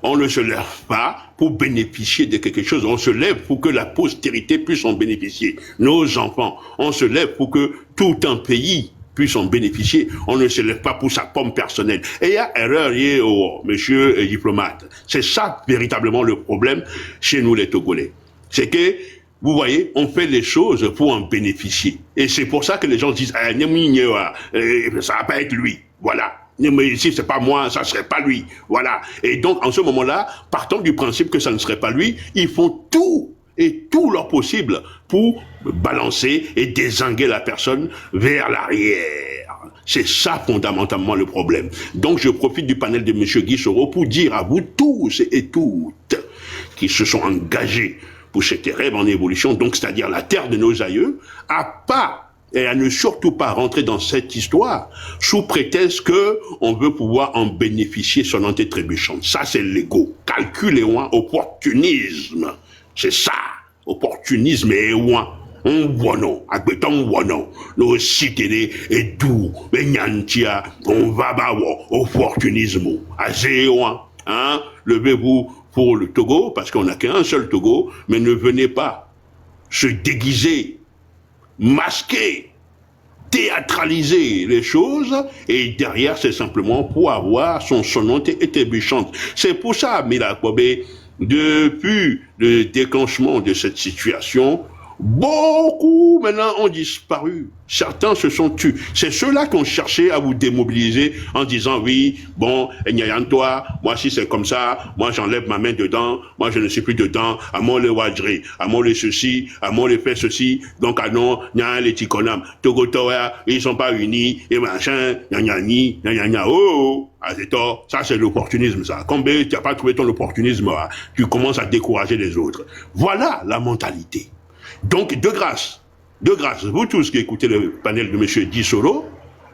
On ne se lève pas pour bénéficier de quelque chose, on se lève pour que la postérité puisse en bénéficier. Nos enfants, on se lève pour que tout un pays puisse en bénéficier, on ne se lève pas pour sa pomme personnelle. Et il y a erreur liée au monsieur diplomate. C'est ça véritablement le problème chez nous les Togolais. C'est que, vous voyez, on fait les choses pour en bénéficier. Et c'est pour ça que les gens disent, ça va pas être lui. Voilà. Mais ici, c'est pas moi, ça serait pas lui. Voilà. Et donc, en ce moment-là, partant du principe que ça ne serait pas lui, ils font tout leur possible pour balancer et dézinguer la personne vers l'arrière. C'est ça fondamentalement le problème. Donc je profite du panel de M. Guy Soro pour dire à vous tous et toutes qui se sont engagés pour cette rêve en évolution, donc c'est-à-dire la terre de nos aïeux, à ne surtout pas rentrer dans cette histoire sous prétexte que on veut pouvoir en bénéficier sonnante et trébuchante. Ça c'est l'ego. Calcul et opportunisme. C'est ça, opportunisme et ouin. On voit non, agbeton voit non. Nos cités et doux, et nyantia, on va bawo, opportunisme. Azéouin, hein, levez-vous pour le Togo, parce qu'on n'a qu'un seul Togo, mais ne venez pas se déguiser, masquer, théâtraliser les choses, et derrière c'est simplement pour avoir son sonnante et trébuchante. C'est pour ça, Mila Kobé, depuis le déclenchement de cette situation, beaucoup maintenant ont disparu. Certains se sont tués. C'est ceux-là qui ont cherché à vous démobiliser en disant oui, bon, toi, moi si c'est comme ça, moi j'enlève ma main dedans, moi je ne suis plus dedans, à mon le wadri, à mon le ceci, à mon le fait ceci, donc ah non, nya les tikonam, Togotoa, ils sont pas unis, et machin, nya, oh, ça c'est l'opportunisme ça. Quand tu n'as pas trouvé ton opportunisme, tu commences à décourager les autres. Voilà la mentalité. Donc, de grâce, vous tous qui écoutez le panel de M. Guy Soro,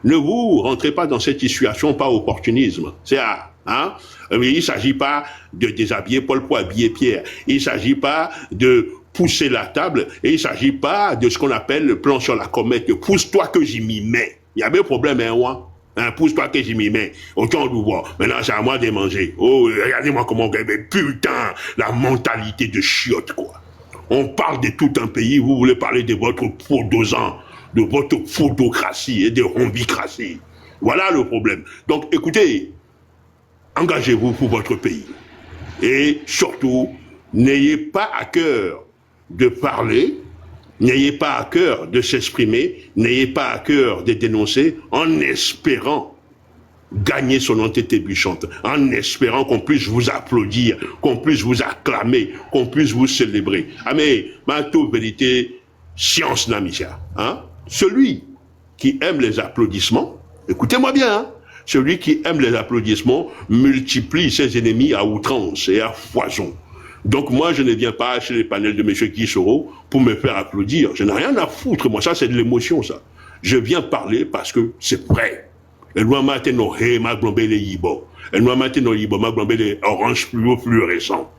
ne vous rentrez pas dans cette situation par opportunisme. C'est hein? Mais il ne s'agit pas de déshabiller Paul pour habiller Pierre. Il ne s'agit pas de pousser la table et il ne s'agit pas de ce qu'on appelle le plan sur la comète. Pousse-toi que j'y m'y mets. Il y avait un problème, hein, pousse-toi que j'y m'y mets. Autant de voir. Maintenant, c'est à moi de manger. Oh, regardez-moi comment, mais putain, la mentalité de chiotte, quoi. On parle de tout un pays, vous voulez parler de votre podosant, de votre photocratie et de rombicratie. Voilà le problème. Donc écoutez, engagez-vous pour votre pays. Et surtout, n'ayez pas à cœur de parler, n'ayez pas à cœur de s'exprimer, n'ayez pas à cœur de dénoncer en espérant gagner son entité buchante, en espérant qu'on puisse vous applaudir, qu'on puisse vous acclamer, qu'on puisse vous célébrer. Ah mais, ma toute vérité, science namisha, hein? Celui qui aime les applaudissements, écoutez-moi bien, hein? Celui qui aime les applaudissements multiplie ses ennemis à outrance et à foison. Donc moi, je ne viens pas chez les panels de M. Guy Soro pour me faire applaudir. Je n'ai rien à foutre, moi, ça c'est de l'émotion, ça. Je viens parler parce que c'est vrai. Et nous maintenant he ma glombe les yibo. Et nous maintenant yibo ma glombe les orange fluorescent.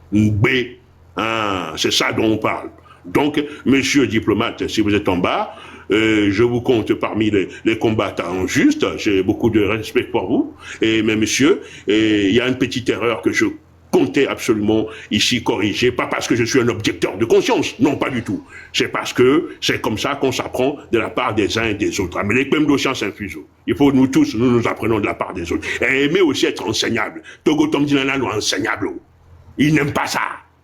C'est ça dont on parle. Donc, monsieur diplomate, si vous êtes en bas, je vous compte parmi les combattants justes. J'ai beaucoup de respect pour vous. Mais monsieur, il y a une petite erreur que je comptais absolument ici corriger, pas parce que je suis un objecteur de conscience, non, pas du tout. C'est parce que c'est comme ça qu'on s'apprend de la part des uns et des autres. Mais les mêmes dossiers infusent. Il faut nous tous, nous apprenons de la part des autres. Et aimer aussi être enseignable. Togo Tom Dinana nous enseignable. Ils n'aiment pas ça.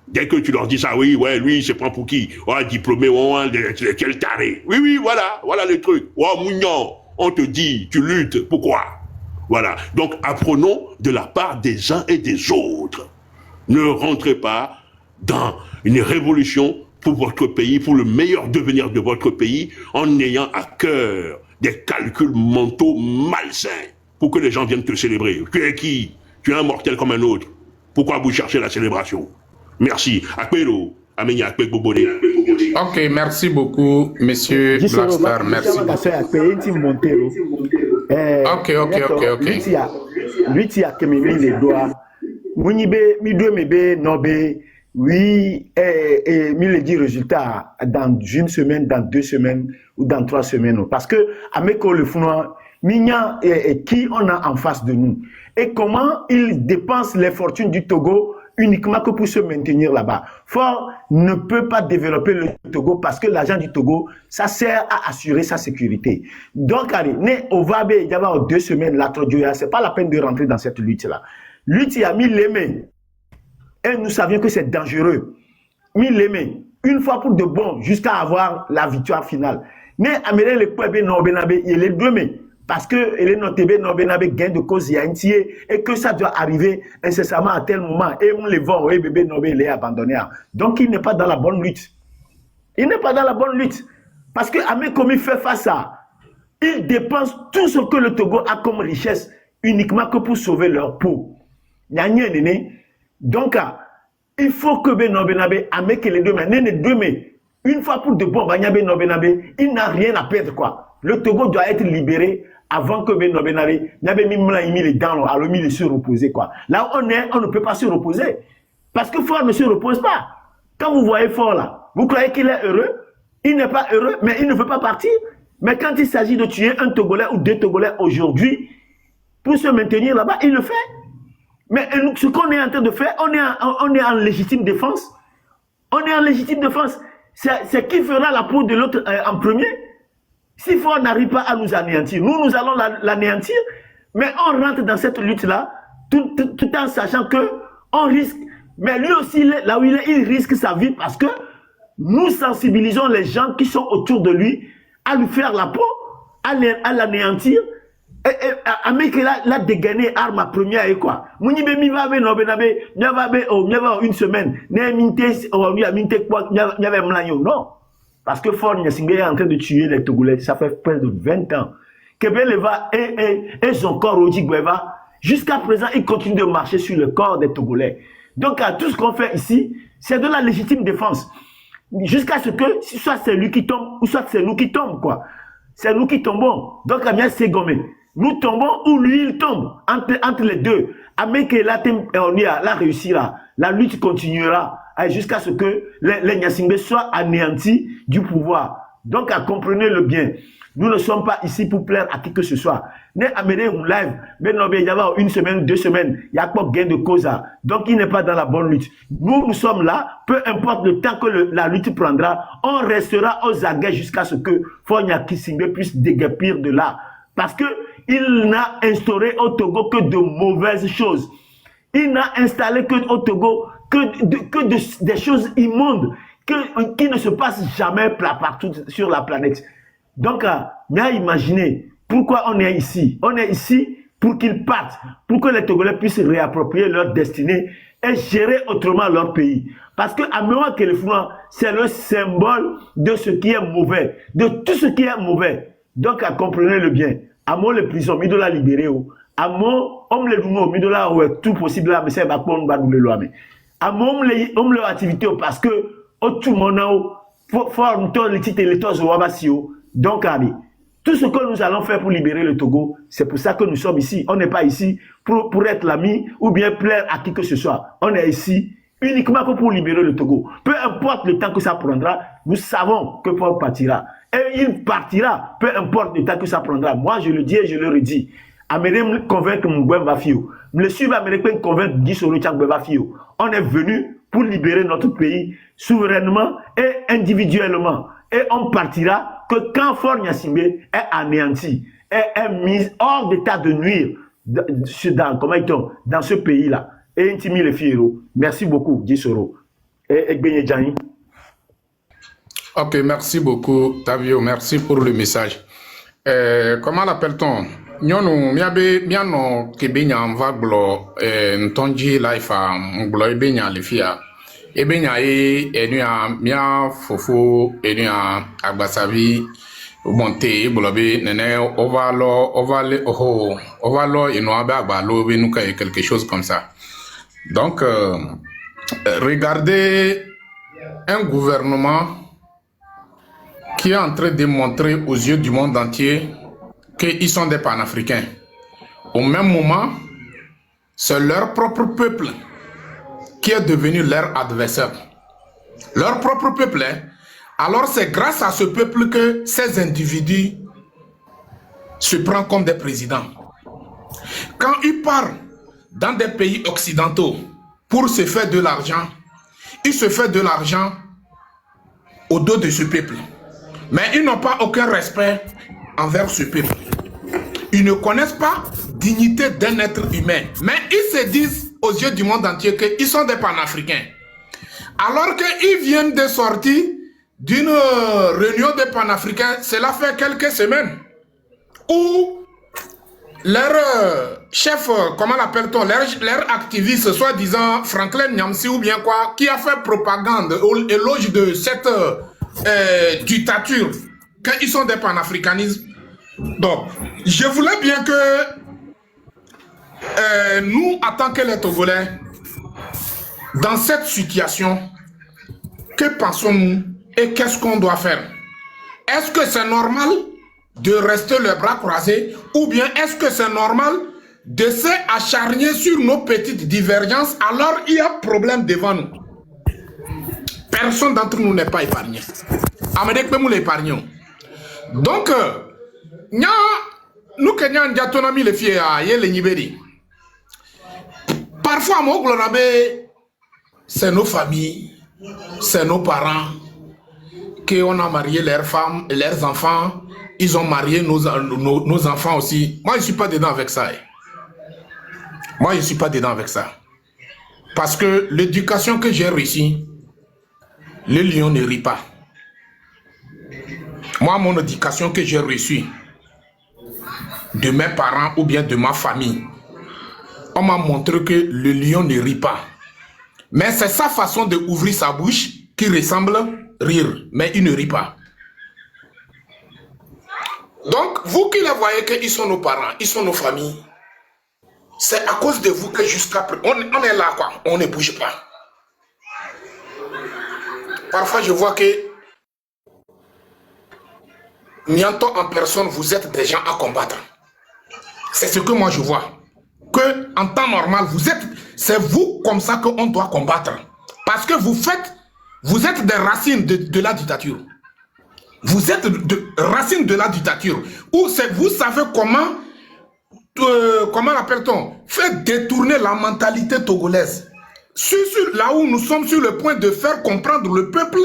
Dès que tu leur dis ça, oui, ouais, lui, il se prend pour qui? Ouais, diplômé, ouais, quel taré. Oui, voilà le truc. Ouais, Mougnon, on te dit, tu luttes, pourquoi? Voilà. Donc, apprenons de la part des uns et des autres. Ne rentrez pas dans une révolution pour votre pays, pour le meilleur devenir de votre pays, en ayant à cœur des calculs mentaux malsains pour que les gens viennent te célébrer. Tu es qui? Tu es un mortel comme un autre. Pourquoi vous cherchez la célébration? Merci. Akpelo. Amenya Akpe Bobode. Ok, merci beaucoup, monsieur Blaster. Merci beaucoup. Ok. Lui, tu as mis les doigts. Mi doit me nobe. Oui, mi le dit résultat dans une semaine, dans 2 semaines ou dans 3 semaines. Parce que, avec le fond, Mignan et qui on a en face de nous. Et comment ils dépensent les fortunes du Togo uniquement que pour se maintenir là-bas. Fort ne peut pas développer le Togo parce que l'argent du Togo, ça sert à assurer sa sécurité. Donc, on va il y a 2 semaines, là, c'est pas la peine de rentrer dans cette lutte-là. Lutte, il a mis les mains. Et nous savions que c'est dangereux. Mis les mains. Une fois pour de bon, jusqu'à avoir la victoire finale. Mais Améré, le peuple, non, Benabe, il est 2 mains. Parce que il est noté gain de cause et que ça doit arriver incessamment à tel moment et on les voit et bébé Nobé il est abandonné. Donc il n'est pas dans la bonne lutte. Il n'est pas dans la bonne lutte parce que Amé comme il fait face à il dépense tout ce que le Togo a comme richesse uniquement que pour sauver leur peau. Donc il faut que Benobé Amé que les 2 mains une fois pour de bon il n'a rien à perdre quoi. Le Togo doit être libéré avant que Benobé n'avait mis les dents, alors il se reposer quoi. Là où on est, on ne peut pas se reposer. Parce que Fort ne se repose pas. Quand vous voyez Fort là, vous croyez qu'il est heureux? Il n'est pas heureux, mais il ne veut pas partir. Mais quand il s'agit de tuer un Togolais ou 2 Togolais aujourd'hui, pour se maintenir là-bas, il le fait. Mais ce qu'on est en train de faire, on est en légitime défense. On est en légitime défense. C'est qui fera la peau de l'autre en premier? Si Fort n'arrive pas à nous anéantir, nous allons l'anéantir, mais on rentre dans cette lutte-là, tout en sachant que on risque, mais lui aussi, là où il risque sa vie parce que nous sensibilisons les gens qui sont autour de lui à lui faire la peau, à l'anéantir, et à mettre la dégainé arme à première et quoi. Mouni be mi va be no be na be, une semaine, ne minte quoi, n'avait mlanyo, non. Parce que Fort Gnassingbé est en train de tuer les Togolais, ça fait près de 20 ans. Kebeleva et son corps Oji Gueva, jusqu'à présent, il continue de marcher sur le corps des Togolais. Donc, tout ce qu'on fait ici, c'est de la légitime défense. Jusqu'à ce que, soit c'est lui qui tombe, ou soit c'est nous qui tombons, quoi. C'est nous qui tombons. Donc, Amia c'est gommé. Nous tombons ou lui, il tombe. Entre les deux. Avec la réussira. La lutte continuera jusqu'à ce que les Gnassingbé soient anéantis du pouvoir. Donc, comprenez-le bien. Nous ne sommes pas ici pour plaire à qui que ce soit. Ne amener un live, mais non, il y a 1 semaine, 2 semaines, il n'y a pas de gain de cause. Donc, il n'est pas dans la bonne lutte. Nous sommes là, peu importe le temps que la lutte prendra, on restera aux aguets jusqu'à ce que Fort Gnassingbé puisse déguerpir de là. Parce que il n'a instauré au Togo que de mauvaises choses. Il n'a installé au Togo des choses immondes qui ne se passent jamais partout sur la planète. Donc, imaginez pourquoi on est ici. On est ici pour qu'ils partent, pour que les Togolais puissent réapproprier leur destinée et gérer autrement leur pays. Parce que Améouan Kelefouan, c'est le symbole de ce qui est mauvais, de tout ce qui est mauvais. Donc, comprenez-le bien. Amo les prisons, il doit la libérer. Amo, on les douno, il doit tout possible là, mais c'est pas qu'on va nous le loin. Amo, on les activités parce que tout le monde faut les titres et les tos au donc, tout ce que nous allons faire pour libérer le Togo, c'est pour ça que nous sommes ici. On n'est pas ici pour être l'ami ou bien plaire à qui que ce soit. On est ici uniquement pour libérer le Togo. Peu importe le temps que ça prendra, nous savons que Fort partira. Et il partira, peu importe le temps que ça prendra. Moi, je le dis et je le redis. Amédée me convaincre Mouguem Bafio. Me suivre Amédée me convaincre Guy Soro Tchangbe Bafio. On est venu pour libérer notre pays souverainement et individuellement. Et on partira que quand Fort Gnassingbé est anéanti, est mis hors d'état de nuire dans ce pays-là. Et intimi le fiero. Merci beaucoup, Guy Soro. Et Gbenye Djani. Ok, merci beaucoup, Tavio. Merci pour le message. Comment l'appelle-t-on? Nyonu, miano kebenya mvaglo ntonji laifa mblo ebenya lefia. Ebenya enuya mia fofo enuya agbasavi monte ebolobe nene ovalo inoabe agbalo benuka quelque chose comme ça. Donc regardez un gouvernement qui est en train de montrer aux yeux du monde entier qu'ils sont des panafricains. Au même moment, c'est leur propre peuple qui est devenu leur adversaire. Leur propre peuple. Alors c'est grâce à ce peuple que ces individus se prennent comme des présidents. Quand ils partent dans des pays occidentaux pour se faire de l'argent, ils se font de l'argent au dos de ce peuple. Mais ils n'ont pas aucun respect envers ce peuple. Ils ne connaissent pas la dignité d'un être humain. Mais ils se disent aux yeux du monde entier qu'ils sont des panafricains. Alors qu'ils viennent de sortir d'une réunion des panafricains, cela fait quelques semaines, où leur chef, comment l'appelle-t-on, leur activiste, soi-disant Franklin Nyamsi ou bien quoi, qui a fait propagande au éloge de cette dictature, qu'ils sont des panafricanismes. Donc, je voulais bien que nous, en tant que les Togolais, dans cette situation, que pensons-nous et qu'est-ce qu'on doit faire? Est-ce que c'est normal de rester les bras croisés ou bien est-ce que c'est normal de s'acharner sur nos petites divergences alors il y a problème devant nous? Personne d'entre nous n'est pas épargné. Amédek nous l'épargnons. Donc, nous Kenyans autonomie les filles à les Nibéri. Parfois, c'est nos familles, c'est nos parents qui ont marié leurs femmes et leurs enfants. Ils ont marié nos enfants aussi. Moi, je ne suis pas dedans avec ça. Moi, je ne suis pas dedans avec ça. Parce que l'éducation que j'ai reçue, le lion ne rit pas. Moi, mon éducation que j'ai reçue de mes parents ou bien de ma famille, on m'a montré que le lion ne rit pas. Mais c'est sa façon d'ouvrir sa bouche qui ressemble rire, mais il ne rit pas. Donc, vous qui les voyez qu'ils sont nos parents, ils sont nos familles, c'est à cause de vous que jusqu'à présent, on est là quoi, on ne bouge pas. Parfois, je vois que Nianto en personne, vous êtes des gens à combattre. C'est ce que moi je vois. Que en temps normal, c'est vous comme ça qu'on doit combattre. Parce que vous êtes des racines de la dictature. Vous êtes racines de la dictature. Ou vous savez comment l'appelle-t-on, faire détourner la mentalité togolaise. Là où nous sommes sur le point de faire comprendre le peuple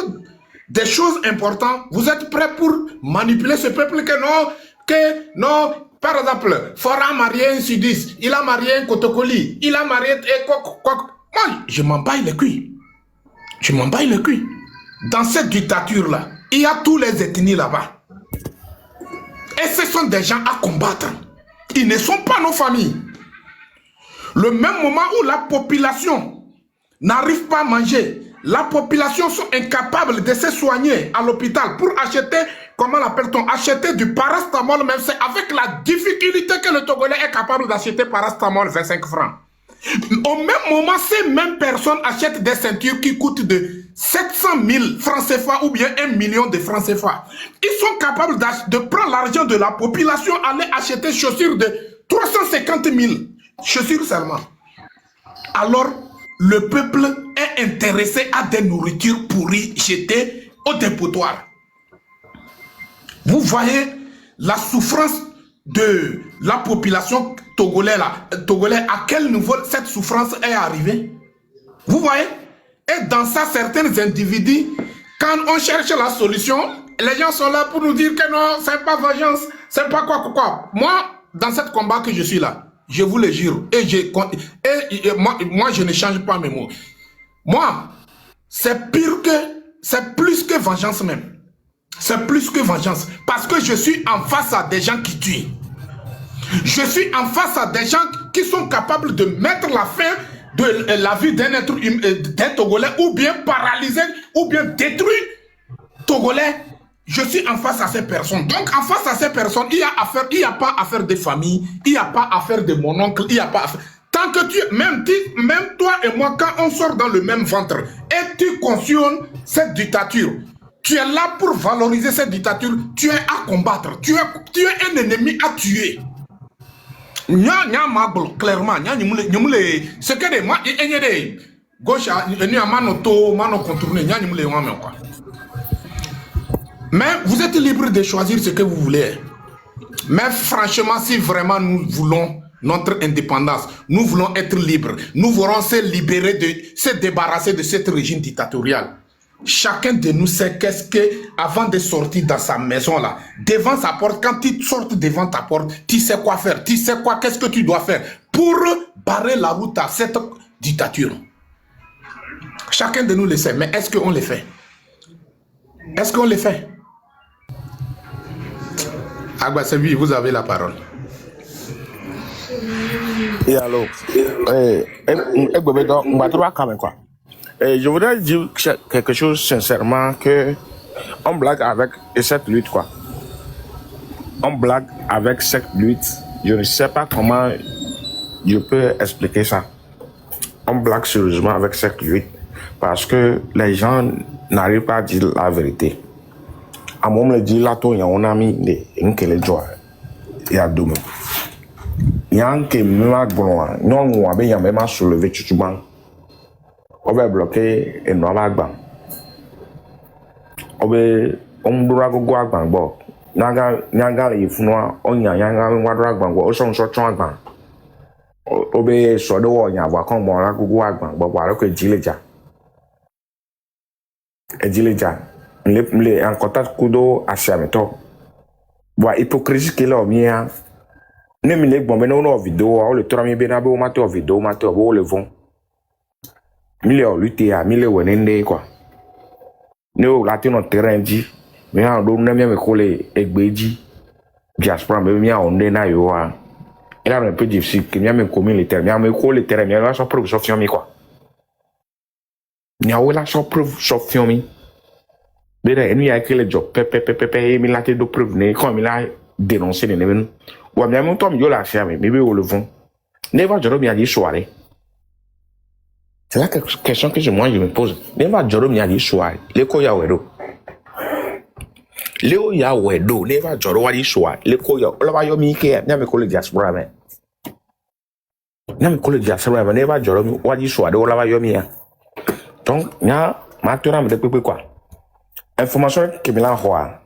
des choses importantes, vous êtes prêts pour manipuler ce peuple que non, par exemple, Fora a marié un sudiste, il a marié un Kotokoli, il a marié quoi. Moi, je m'en bats les culs. Je m'en bats les culs. Dans cette dictature-là, il y a tous les ethnies là-bas. Et ce sont des gens à combattre. Ils ne sont pas nos familles. Le même moment où la population n'arrive pas à manger, la population sont incapables de se soigner à l'hôpital pour acheter, comment l'appelle-t-on, acheter du parastamol, même c'est avec la difficulté que le Togolais est capable d'acheter parastamol 25 francs. Au même moment, ces mêmes personnes achètent des ceintures qui coûtent de 700 000 francs CFA ou bien 1 million de francs CFA. Ils sont capables de prendre l'argent de la population, aller acheter des chaussures de 350 000 chaussures seulement. Alors, le peuple est intéressé à des nourritures pourries jetées au dépotoir. Vous voyez la souffrance de la population togolaise, à quel niveau cette souffrance est arrivée? Vous voyez? Et dans ça, certains individus, quand on cherche la solution, les gens sont là pour nous dire que non, c'est pas vengeance, c'est pas quoi. Moi, dans ce combat que je suis là, je vous le jure, moi, je ne change pas mes mots. Moi, c'est plus que vengeance même. C'est plus que vengeance. Parce que je suis en face à des gens qui tuent. Je suis en face à des gens qui sont capables de mettre la fin de la vie d'un être d'un Togolais, ou bien paralyser, ou bien détruire Togolais. Je suis en face à ces personnes. Donc, en face à ces personnes, il n'y a pas affaire de famille, il n'y a pas affaire de mon oncle, il n'y a pas affaire... Tant que même toi et moi, quand on sort dans le même ventre, et tu cautionnes cette dictature, tu es là pour valoriser cette dictature, tu es à combattre, tu es un ennemi à tuer. Clairement, ce que des moi, gauche, mano contourné, mais vous êtes libre de choisir ce que vous voulez. Mais franchement, si vraiment nous voulons notre indépendance, nous voulons être libres, nous voulons se libérer, se débarrasser de ce régime dictatorial. Chacun de nous sait qu'est-ce que, avant de sortir dans sa maison là, devant sa porte, quand tu sortes devant ta porte, tu sais quoi faire, tu sais quoi, qu'est-ce que tu dois faire pour barrer la route à cette dictature. Chacun de nous le sait, mais est-ce qu'on le fait? Est-ce qu'on le fait? Agbasebi, vous avez la parole. Et alors, je voudrais dire quelque chose sincèrement, que on blague avec cette lutte, quoi. On blague avec cette lutte. Je ne sais pas comment je peux expliquer ça. On blague sérieusement avec cette lutte parce que les gens n'arrivent pas à dire la vérité. À mon me dit là, il y a un ami de les joie. Il y a deux. Il y a un qui m'a bloqué. Non, il y a même soulevé tout le monde. On va bloquer et nous va gagner. On doit gagner. Bon, nyanga les funwa on nyanga wadra gbango o so so tron agban. O be so do wo nya wa kon mo ra gugu agban bo wa ro ko jileja. E jileja. Mle en contact kudo asiameto. Wa hypocrisie ke la o mia. Ne mi le gbon be no video o le tora mi be na be o ma to video ma to bo le vont. Mi le o lutter a mi le wenende quoi. Ne o la no terrain di. Mais on ne me coller egbeji diaspora me mi on na yo a. Il a un peu difficile que mi me commis les termes mi me coller les termes mi la so preuve so fion mi quoi. Ni a la so preuve so fion mi. Bere enu ya que le job pepe mi la te do preuve ne comme il a dénoncé les nevenu. Ou mi am to mi yo la faire mi be o le vont. Ne va joro mi a dit soirée. C'est la question que je me pose. Ne va joro mi a dit soirée. Le ko ya wero. Leo ya wedo never joro wadi shwa le ko yo lo ba yo mi ke na me ko le diaspora me na me ko le diaspora me never joro mi wadi shwa de lo ba yo mi ya. Donc nya ma to na me de pepe quoi information que me la hoa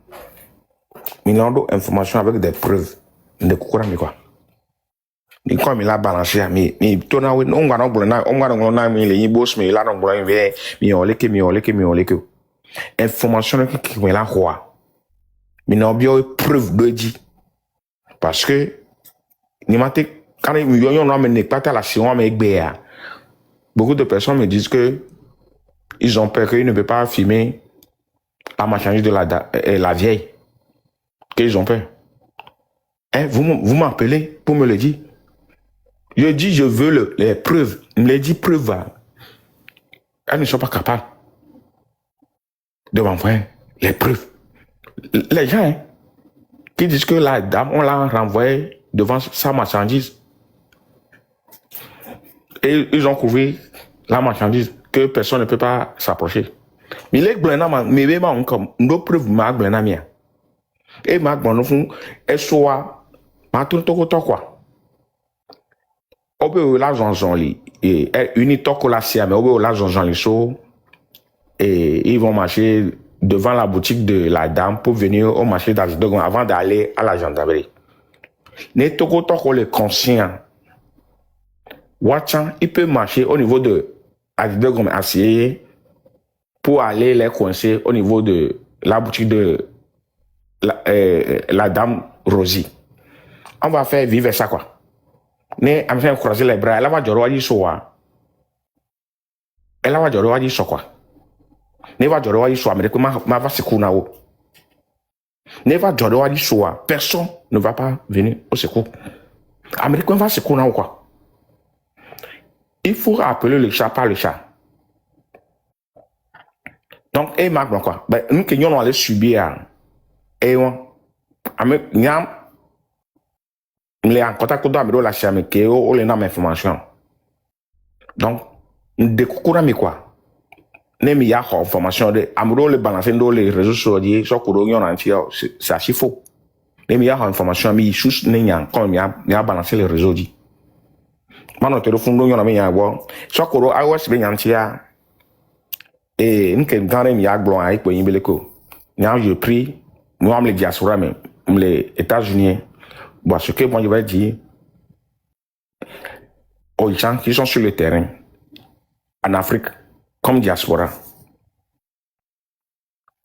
mi lando information avec des preuves de kokora mi quoi ni ko mi la balancer mi to na we on gwa no blo na mi le yin boss mi la no blo yin mi o leke information que me la hoa. Mais non, bien preuve de dit. Parce que, quand ils ont pas à la science, mais beaucoup de personnes me disent que ils ont peur qu'ils ne peuvent pas filmer la marchandise de la vieille. Qu'ils ont peur. Hein, vous m'appelez pour me le dire. Je dis, je veux les preuves. Il me dit preuves. Elles ne sont pas capables de m'envoyer les preuves. Les gens qui disent que la dame, on l'a renvoyée devant sa marchandise. Et ils ont couvert la marchandise que personne ne peut pas s'approcher. Mais les blancs, mais même comme nos preuves, ma blanc mia. Et ma blanc font, et soit, ma tout quoi. On peut la jonjon li, et une toko la sia, mais on peut la jonjon li so, et ils vont marcher devant la boutique de la dame pour venir au marché d'Azidogom avant d'aller à la gendarmerie. Ne Togo Toko le conscient. Watchan, il peut marcher au niveau de Azidogom Assier pour aller les coincer au niveau de la boutique de la dame Rosie. On va faire vivre ça quoi. Ne amène croiser les bras, elle va dire ouais soa. Elle va dire ouais so quoi. Ne va dire ouais soa mais comment ma va se kuna o. Ne va dire ouais soa, personne ne va pas venir au secours. Américain va se kuna ou quoi. Il faut appeler le chat par le chat. Donc et marque quoi. Ben nous que nous on allait subir et on nyam les en contact avec la chambre que on les nomme information. Donc de courant mais quoi. Ne mi ya information de amro le balancer dans les réseaux sociaux sur courant on entier c'est assez faux. Ne mi ya information mi chouche ne nyam comme ya balancer les réseaux dit. Mano téléphone on a mis ya bo sur courant a was bien entier et nous que dans les ya blanc avec pour yimbeleko. Nyam je prie moi les diaspora mais les États-Unis. Bon, ce que moi je vais dire aux gens qui sont sur le terrain en Afrique comme diaspora.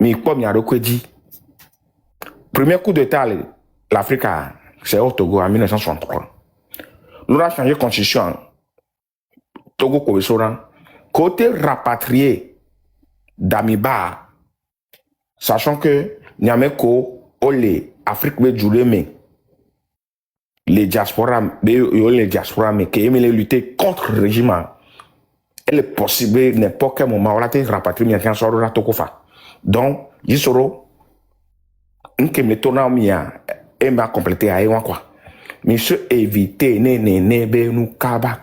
Mais comme il y a dit, premier coup d'État l'Afrique c'est au Togo en 1963. Nous avons changé de constitution Togo Kobesora côté rapatrié d'Amiba, sachant que Niameko Olé Afrique veut jouer mais les diasporas mais qui aiment lutter contre le régime. Elle est possible n'importe quel moment on a été rapatrié mais sur la Tokofa. Donc Jisoro une que me tourne mia et m'a complété à Ewan quoi. Mais se éviter ne be nous kaba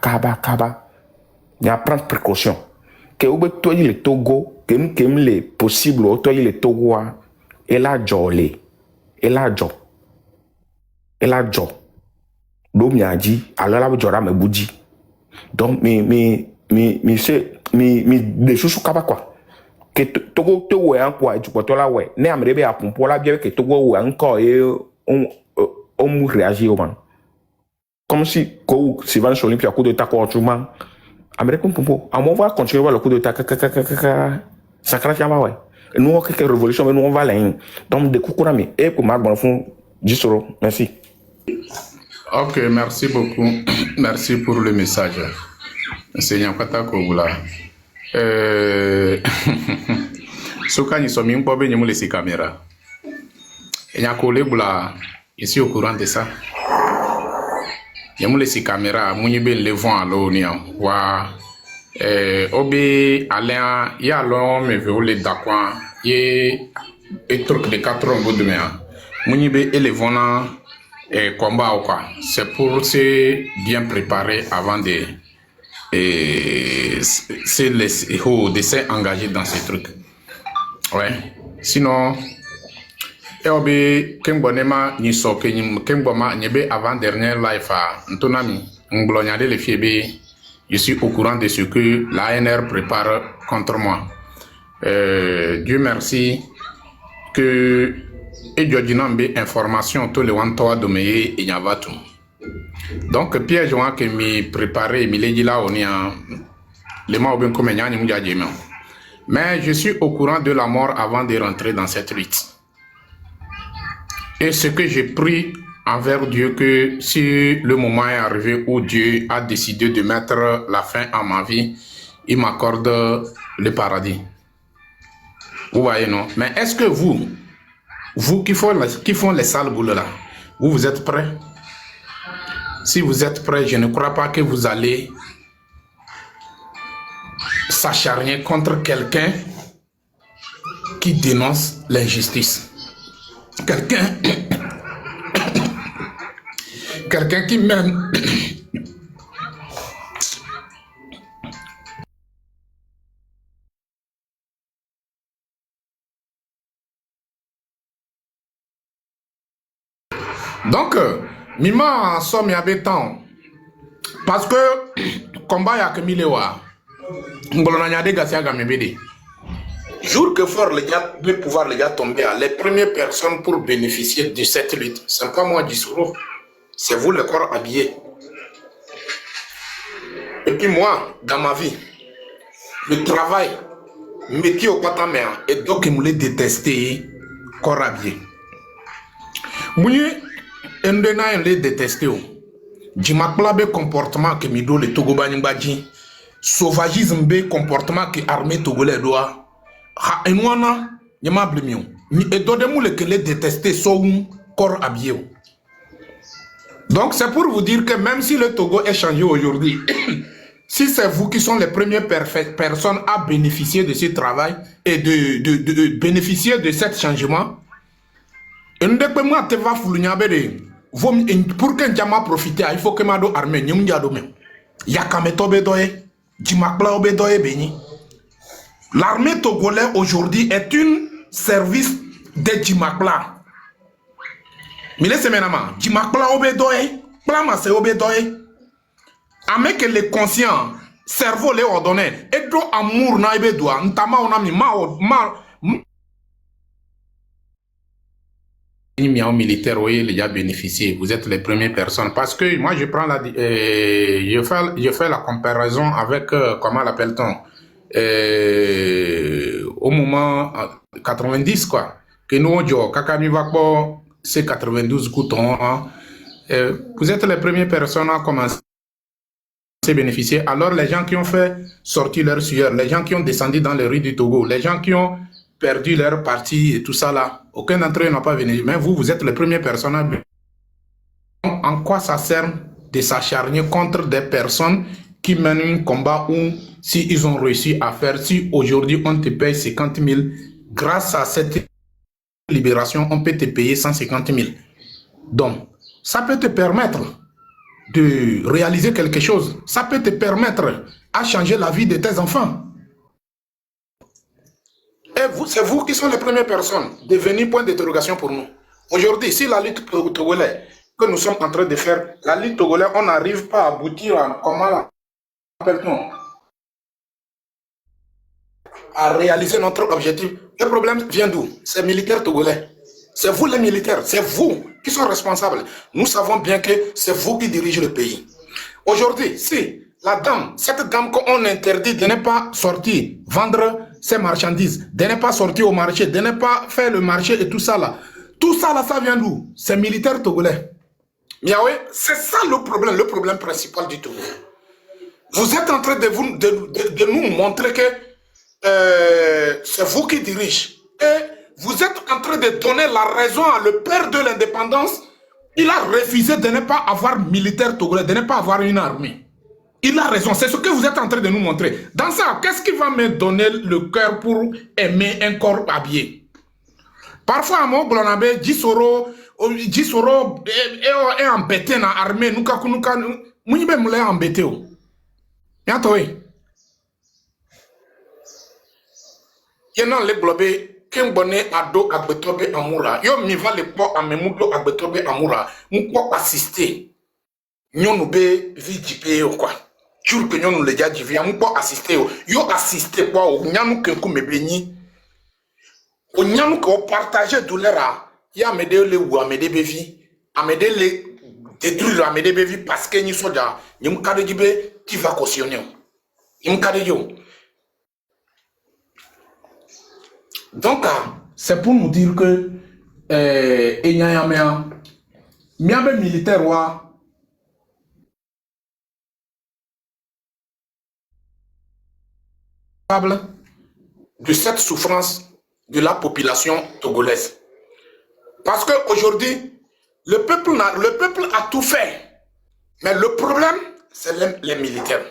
il y a prendre précaution que vous toyez le Togo que nous les possible toyez le Togo et la jolé et la jo l'homme a dit alors là j'aurai mes boudis donc mais des choses kaba quoi que Togo te ouais quoi tu peux là ouais ne amrebe a pour la bien que Togo ouais encore et on réagit au man comme si quand Sylvain Olympia coup de taco autrement américain pompo on va continuer le coup de tac ça crache ouais nous on quelque révolution mais nous on va là donc de coucou ami et pour marque bon fond Jisoro merci. Ok, merci beaucoup. Merci pour le message. Seigneur Kata Kogula. Soka ni somi mpobe ni mule si caméra. Et n'a collé bula ici au courant de ça. Ni mule si caméra, muni ben le vent à l'eau ni wa obi alien ya l'homme me veut le dakwan ye et truc de 4 ans de demain. Muni be élevona et combat ou quoi. C'est pour se bien préparer avant de s'engager dans ces trucs. Ouais. Sinon, Kembonema ni soke ni Kemboma nyebe avant dernière life à Ntonami Nglonyade le fiebe. Je suis au courant de ce que l'ANR prépare contre moi. Dieu merci que et Djodinambe information tout le wantoa domeye et nyavatu. Donc Pierre Joan que mi préparé mi ledi là on y a les mots bien comme nyani mujadjema. Mais je suis au courant de la mort avant de rentrer dans cette lutte. Et ce que j'ai pris envers Dieu que si le moment est arrivé où Dieu a décidé de mettre la fin à ma vie, il m'accorde le paradis. Vous voyez non? Mais est-ce que vous qui font les sales boules là, vous êtes prêts? Si vous êtes prêts, je ne crois pas que vous allez s'acharner contre quelqu'un qui dénonce l'injustice. Quelqu'un qui m'aime. Donc, Mima en somme y avait tant. Parce que, combat y a que Milewa. Ngolona nyade gasia gamebede. Jour que fort les gars, de pouvoir les gars tomber, les premières personnes pour bénéficier de cette lutte, ce n'est pas moi Djissoro, c'est vous le corps habillé. Et puis moi, dans ma vie, le travail, métier au patamère, et donc il me l'a détesté, corps habillé. Moi, je l'ai détesté. Je m'appelle comportement que me donne le Togo Banibadji, sauvagisme, comportement que l'armée togolaise doit. Et nous, je m'appelle et donnez-moi le que les détesté, son corps habillé. Donc, c'est pour vous dire que même si le Togo est changé aujourd'hui, si c'est vous qui sont les premières personnes à bénéficier de ce travail et de bénéficier de ce changement, pour que Djama profite, il faut que je sois armé. L'armée togolaise aujourd'hui est un service de Djimakla. Mais laissez maintenant, Djimakla obedoye, plama se obedoye. Avec les conscients, cerveau les ordonné, et do amour na obedoa, ntama onami militaire, oui, les gars bénéficié. Vous êtes les premières personnes. Parce que moi, je prends je fais la comparaison avec, comment l'appelle-t-on, au moment 90, quoi. Que nous, c'est 92 coutons. Hein. Vous êtes les premières personnes à commencer à bénéficier. Alors, les gens qui ont fait sortir leur sueur, les gens qui ont descendu dans les rues du Togo, les gens qui ont perdu leur parti et tout ça là, aucun d'entre eux n'a pas venu. Mais vous, vous êtes les premières personnes à... En quoi ça sert de s'acharner contre des personnes qui mènent un combat où, si ils ont réussi à faire, si aujourd'hui on te paye 50 000, grâce à cette libération, on peut te payer 150 000. Donc, ça peut te permettre de réaliser quelque chose. Ça peut te permettre à changer la vie de tes enfants. Et vous, c'est vous qui sont les premières personnes devenir point d'interrogation pour nous. Aujourd'hui, si la lutte togolaise que nous sommes en train de faire, la lutte togolaise, on n'arrive pas à aboutir à, comment l'appelle-t-on, à réaliser notre objectif. Le problème vient d'où? C'est militaires togolais. C'est vous les militaires, c'est vous qui sont responsables. Nous savons bien que c'est vous qui dirigez le pays. Aujourd'hui, si la dame, cette dame qu'on interdit de ne pas sortir, vendre ses marchandises, de ne pas sortir au marché, de ne pas faire le marché et tout ça là, ça vient d'où? C'est militaire togolais. Mais oui, c'est ça le problème principal du Togo. Vous êtes en train de nous montrer que c'est vous qui dirigez. Et vous êtes en train de donner la raison à le père de l'indépendance. Il a refusé de ne pas avoir militaire togolais, de ne pas avoir une armée. Il a raison, c'est ce que vous êtes en train de nous montrer. Dans ça, qu'est-ce qui va me donner le cœur pour aimer un corps habillé? Parfois, à mon blonabé, Djissoro est embêté dans l'armée. Nous sommes embêtés. Yantoi. Yenan le blobé. Ken bonne ado agbetobe amura yo mi va le po amemudo agbetobe amura mko assister nyonu be vijipe yo kwa jur que nyonu le jaji via mko assister yo assister kwa o nyanu kenku mebeni o nyanu ko partager douleur ya mede le wu amede bevi amede le détruire amede bevi parce que ni soja ni mkade jibe qui va cautionner ni mkade yo. Donc, c'est pour nous dire que miabe militaire wa de cette souffrance de la population togolaise. Parce qu'aujourd'hui, le peuple a tout fait. Mais le problème, c'est les militaires.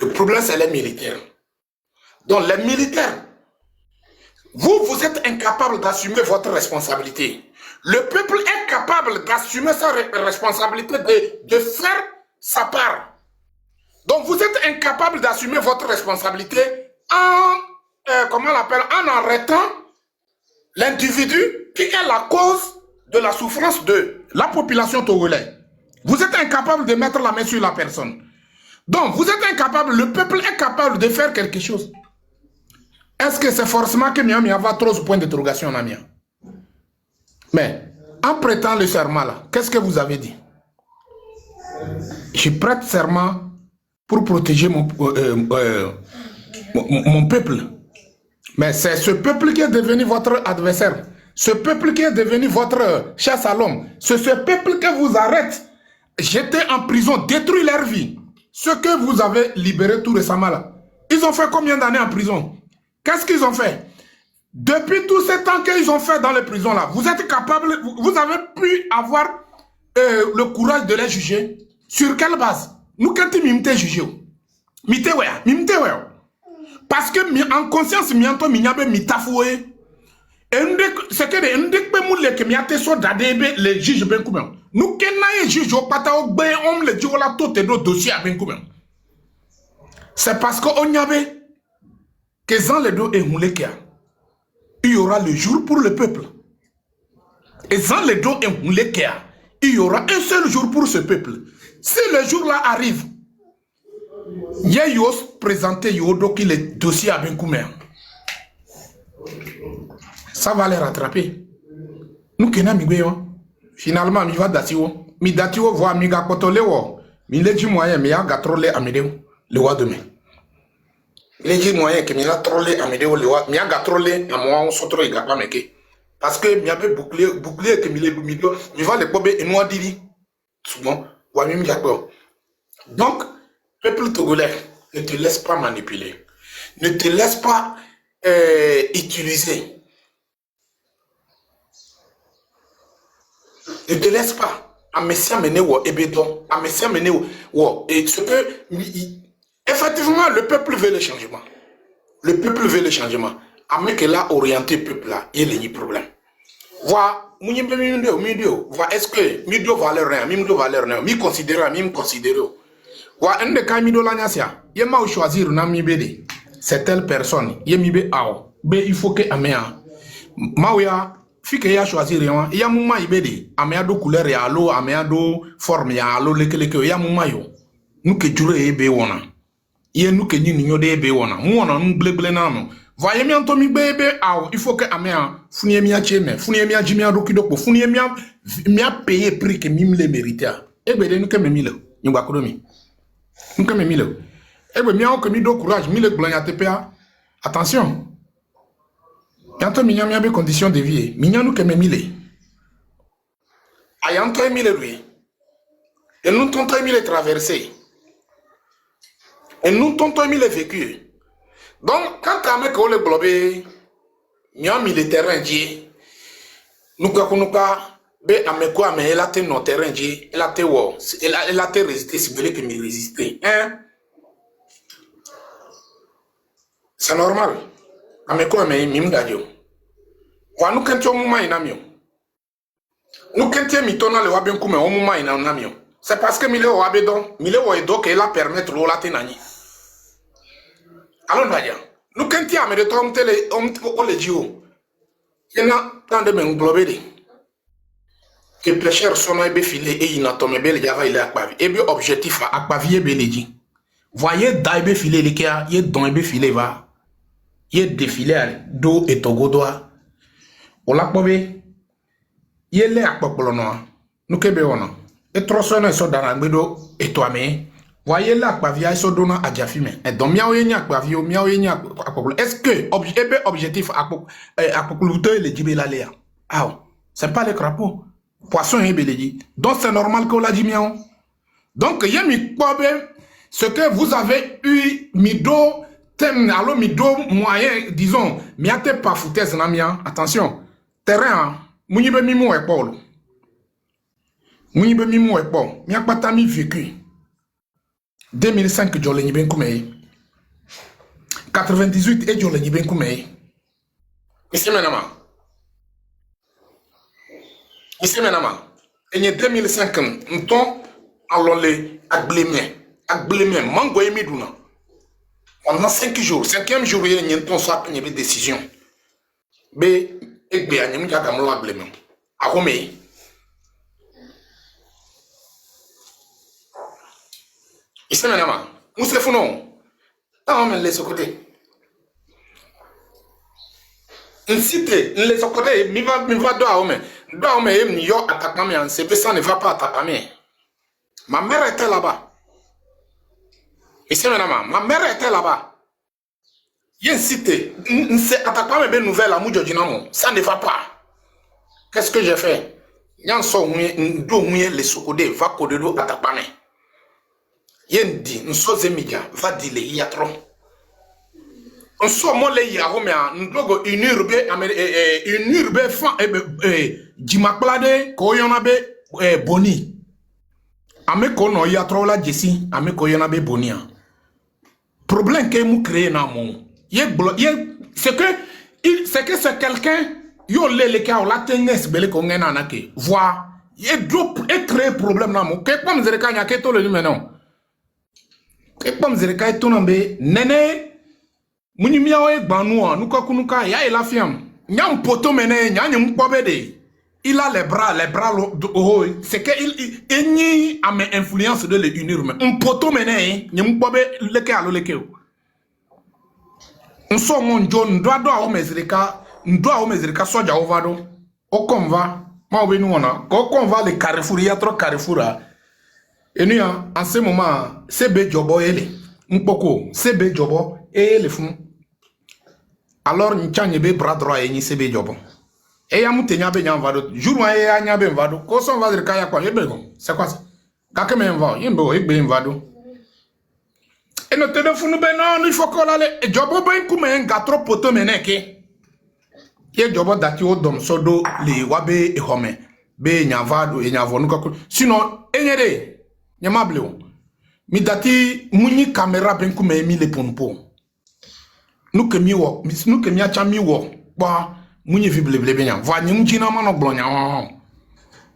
Le problème, c'est les militaires. Donc, les militaires, vous êtes incapable d'assumer votre responsabilité. Le peuple est capable d'assumer sa responsabilité de faire sa part. Donc vous êtes incapable d'assumer votre responsabilité en arrêtant l'individu qui est la cause de la souffrance de la population togolaise. Vous êtes incapable de mettre la main sur la personne. Donc vous êtes incapable, le peuple est capable de faire quelque chose. Est-ce que c'est forcément que Miami va trop ce point d'interrogation, Namia? Mais, en prêtant le serment là, qu'est-ce que vous avez dit? Je prête serment pour protéger mon peuple. Mais c'est ce peuple qui est devenu votre adversaire. Ce peuple qui est devenu votre chasse à l'homme. C'est ce peuple que vous arrête, jeter en prison, détruire leur vie. Ce que vous avez libéré tout récemment là. Ils ont fait combien d'années en prison? Qu'est-ce qu'ils ont fait? Depuis tous ces temps qu'ils ont fait dans les prisons là, vous êtes capable, vous avez pu avoir le courage de les juger. Sur quelle base? Nous, quand ils m'ont jugé, parce que en conscience, mianto minyabe mitafoué. C'est que les juges ben combien? Nous kenna juge au patao ben on le dit la tout et dossier à ben combien? C'est parce qu'on y avait que dans les deux et moulekia, il y aura le jour pour le peuple. Et dans les deux et moulekia, il y aura un seul jour pour ce peuple. Si le jour là arrive, il y a présenté le dossier à ben combien? Ça va les rattraper. Nous qui n'avons pas finalement, il va d'asiwo. Mi datiwo voit mi ga kotolewo. Mi leji moyen mi a gatrole amedeo le wa demain. Leji moyen que mi a trollé amedeo le wa mi a gatrole à moi on sotro et gapa meke. Parce que mi a peu bouclier que mi va le pobe et moi diri. Souvent, wa mi gapo. Donc, peuple togolais, ne te laisse pas manipuler. Ne te laisse pas utiliser. Ne te laisse pas. Amessia mené ou ebedon. Amessia mené ou. Et ce que. Effectivement, le peuple veut le changement. Le peuple veut le changement. Amé que là, orienté peuple là, il y a des problèmes. Voilà. Voilà. Est-ce que Midio valeur rien? Midio valeur rien. Mi considère, mi considère. Voilà. Un des cas Midio l'agnacia. Il m'a choisir na mi bede. C'est telle personne. Il mi be ao. Be il faut que améa. Maouya. Fike ya choisir rien, ya muma ibede, amea do couleur ya alo, amea do forme ya alo leke ya muma yo. Nou ke jure ebe wona. Ye nou ke ni nyo de ebe wona. Mu wona nou bleble nano. Voyez mi antomi bebe aw, il faut que amea funye mi a cheme, funye mi a jimi a do kidoko, funye mi a payer prix que mi le mérite. Ebe nou ke me mile, ni bakodomi. Nou ke me mile. Ebe mi a que mi do courage, mi le glanya TPA. Attention. Yanto minya miabe condition de vie. Minya nous keme mille. Ayanto emile lui. Et nous tonto emile traversé. Et nous tonto emile vécu. Donc, quand tu as mis le globe, miya mille terrain dit, nous kakunuka, be ameko ame elate no terrain dit, elate wo, elate résister, si vous voulez que me résister. Hein? C'est normal. Ameko ame mim dadio. Wa nous kenti omuma inamio. Nous kenti mitona le waben kume omuma inamio. C'est parce que mile wabedon, mile wo edo que la permettre lo la tenani. Allons d'ailleurs. Nous kenti ame de tom tele o le dio. Yena tant de men globé. Que pêcheur sono ebe filé et ina tome bel java il akbavi. Ebe objectif akbavi ebe leji. Voyez daibé filé le kia, ye don ebe filé va. Ye défilé do et togodoa. Ola pobe. Ye le akpopolonoa. Nou kebe ona. Et trosono so dana gbedo et toame. Voyez là akbavia so dona adjafime. Et donc miao yenya akbavio, miao yenya akpopolo. Est-ce que ebe objectif akpopoloute le jibe la lea? Ah, c'est pas les crapauds. Poisson ebe le ji. Donc c'est normal que la dit miao. Donc ye mi pobe ce que vous avez eu mido alors, mi do moyen, disons, mi a te pas foutaise na mia. Attention, terrain, mounibe mimo e polo. Mounibe mimo e polo. Mi a pas mi vécu. 2005, jole ni ben koumeye. 98, et jole ni ben koumeye. Ici menama. Ici menama. Et 2005, m'ton, allons les agbleme, mango et midouna. Pendant 5 jours, 5e jour, il y a une décision. Mais, il y a une décision. À Rome. Ici, madame, nous sommes non. On me laisse côté. incité, les côtés, mi va do à homme. Do à homme, yo attaquant, mais en CP, ça ne va pas attaquer. Ma mère était là-bas. Et c'est maintenant, ma mère était là-bas. Il incité, c'est attaquant, mais bien nouvelle, à Moudjo Dynamo. Ça ne va pas. Qu'est-ce que j'ai fait? Yan so ndo mouye les sokode va kodedo attaquant. Yen di, nso zemidia, va di le yatro. Nso mo le yaho me a ndogo une urbe fan jimaklade ko yonabe boni. Ame ko no yatro la jesi, ame ko yonabe boni a. Problème que mou créé na mon. C'est que c'est quelqu'un yo le ka o la tennes bele ko ngena na ke. Voir, ye drop et créer problème na mon. Que comme zereka nya ke to le numéro. Que comme zereka to nambe nene muni miawe gbanua nuka kunuka ya ela fiam nyam poto mene nyanyum kobede il a les bras oh, c'est que il a mes influences de l'unir mais un poto mene nyam kobe leke alo leke on so mon john do a o mezrika soja ovado o konva ma obenu ona ko konva le carrefour ya trop carrefoura et nous en ce moment CB jobo ele mpoko CB jobo et le fond. Alors, nous avons des bras droits et nous avons des jobs. Et nous avons des jobs. Jour où nous avons des jobs, quand on va dire qu'il c'est quoi ça? Quand on va dire qu'il y a des jobs. Et nous téléphone, non, il faut qu'on aille. Et job, comme un gars trop poteau, mais n'est-ce que? Il y a des jobs d'atio, d'homme, sodo, les wabe et home. Be, nyavado et nyavon. Sinon, il y a des jobs. Mais dati, mouni caméra, ben comme Emile les pompons. Nous que mi acha mi wo ba muni vible bien va nyum jina mano glonya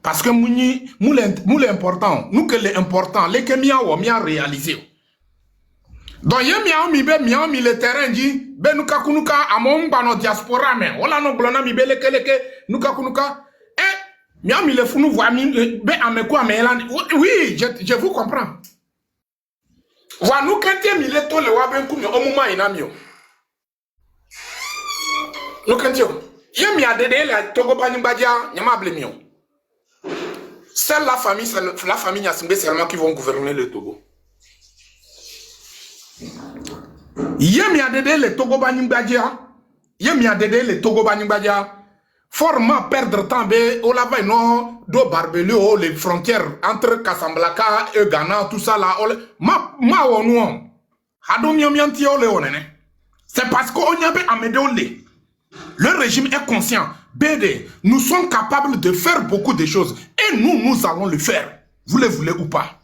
parce que muni moule important nous que les important les que mi a réalisé donc ye mi le terrain dit be nuka kunuka amon ba no diaspora mais wala no glona mi be leke nuka kunuka mi le funu voix mi be ameko amelan oui je vous comprends wa nous kente mi le to le wa ben ku mi o moment inamio. Look at you. Yemi a dédé la Togo Banimbadia, Yamable Mion. C'est la famille Yasimbe seulement qui vont gouverner le Togo. Yemi a dédé le Togo Banimbadia. Yemi a dédé le Togo Banimbadia. Format perdre temps, au lavay non, do barbelio, les frontières entre Kasamblaka et Ghana, tout ça là. Ma ou c'est parce qu'on y avait amédolé. Le régime est conscient. BD, nous sommes capables de faire beaucoup de choses. Et nous allons le faire. Vous le voulez ou pas?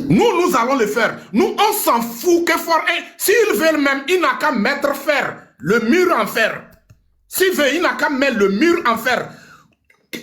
Nous allons le faire. Nous, on s'en fout que fort. S'ils veulent même, il n'a qu'à mettre fer. Le mur en fer. S'ils veulent, il n'a qu'à mettre le mur en fer.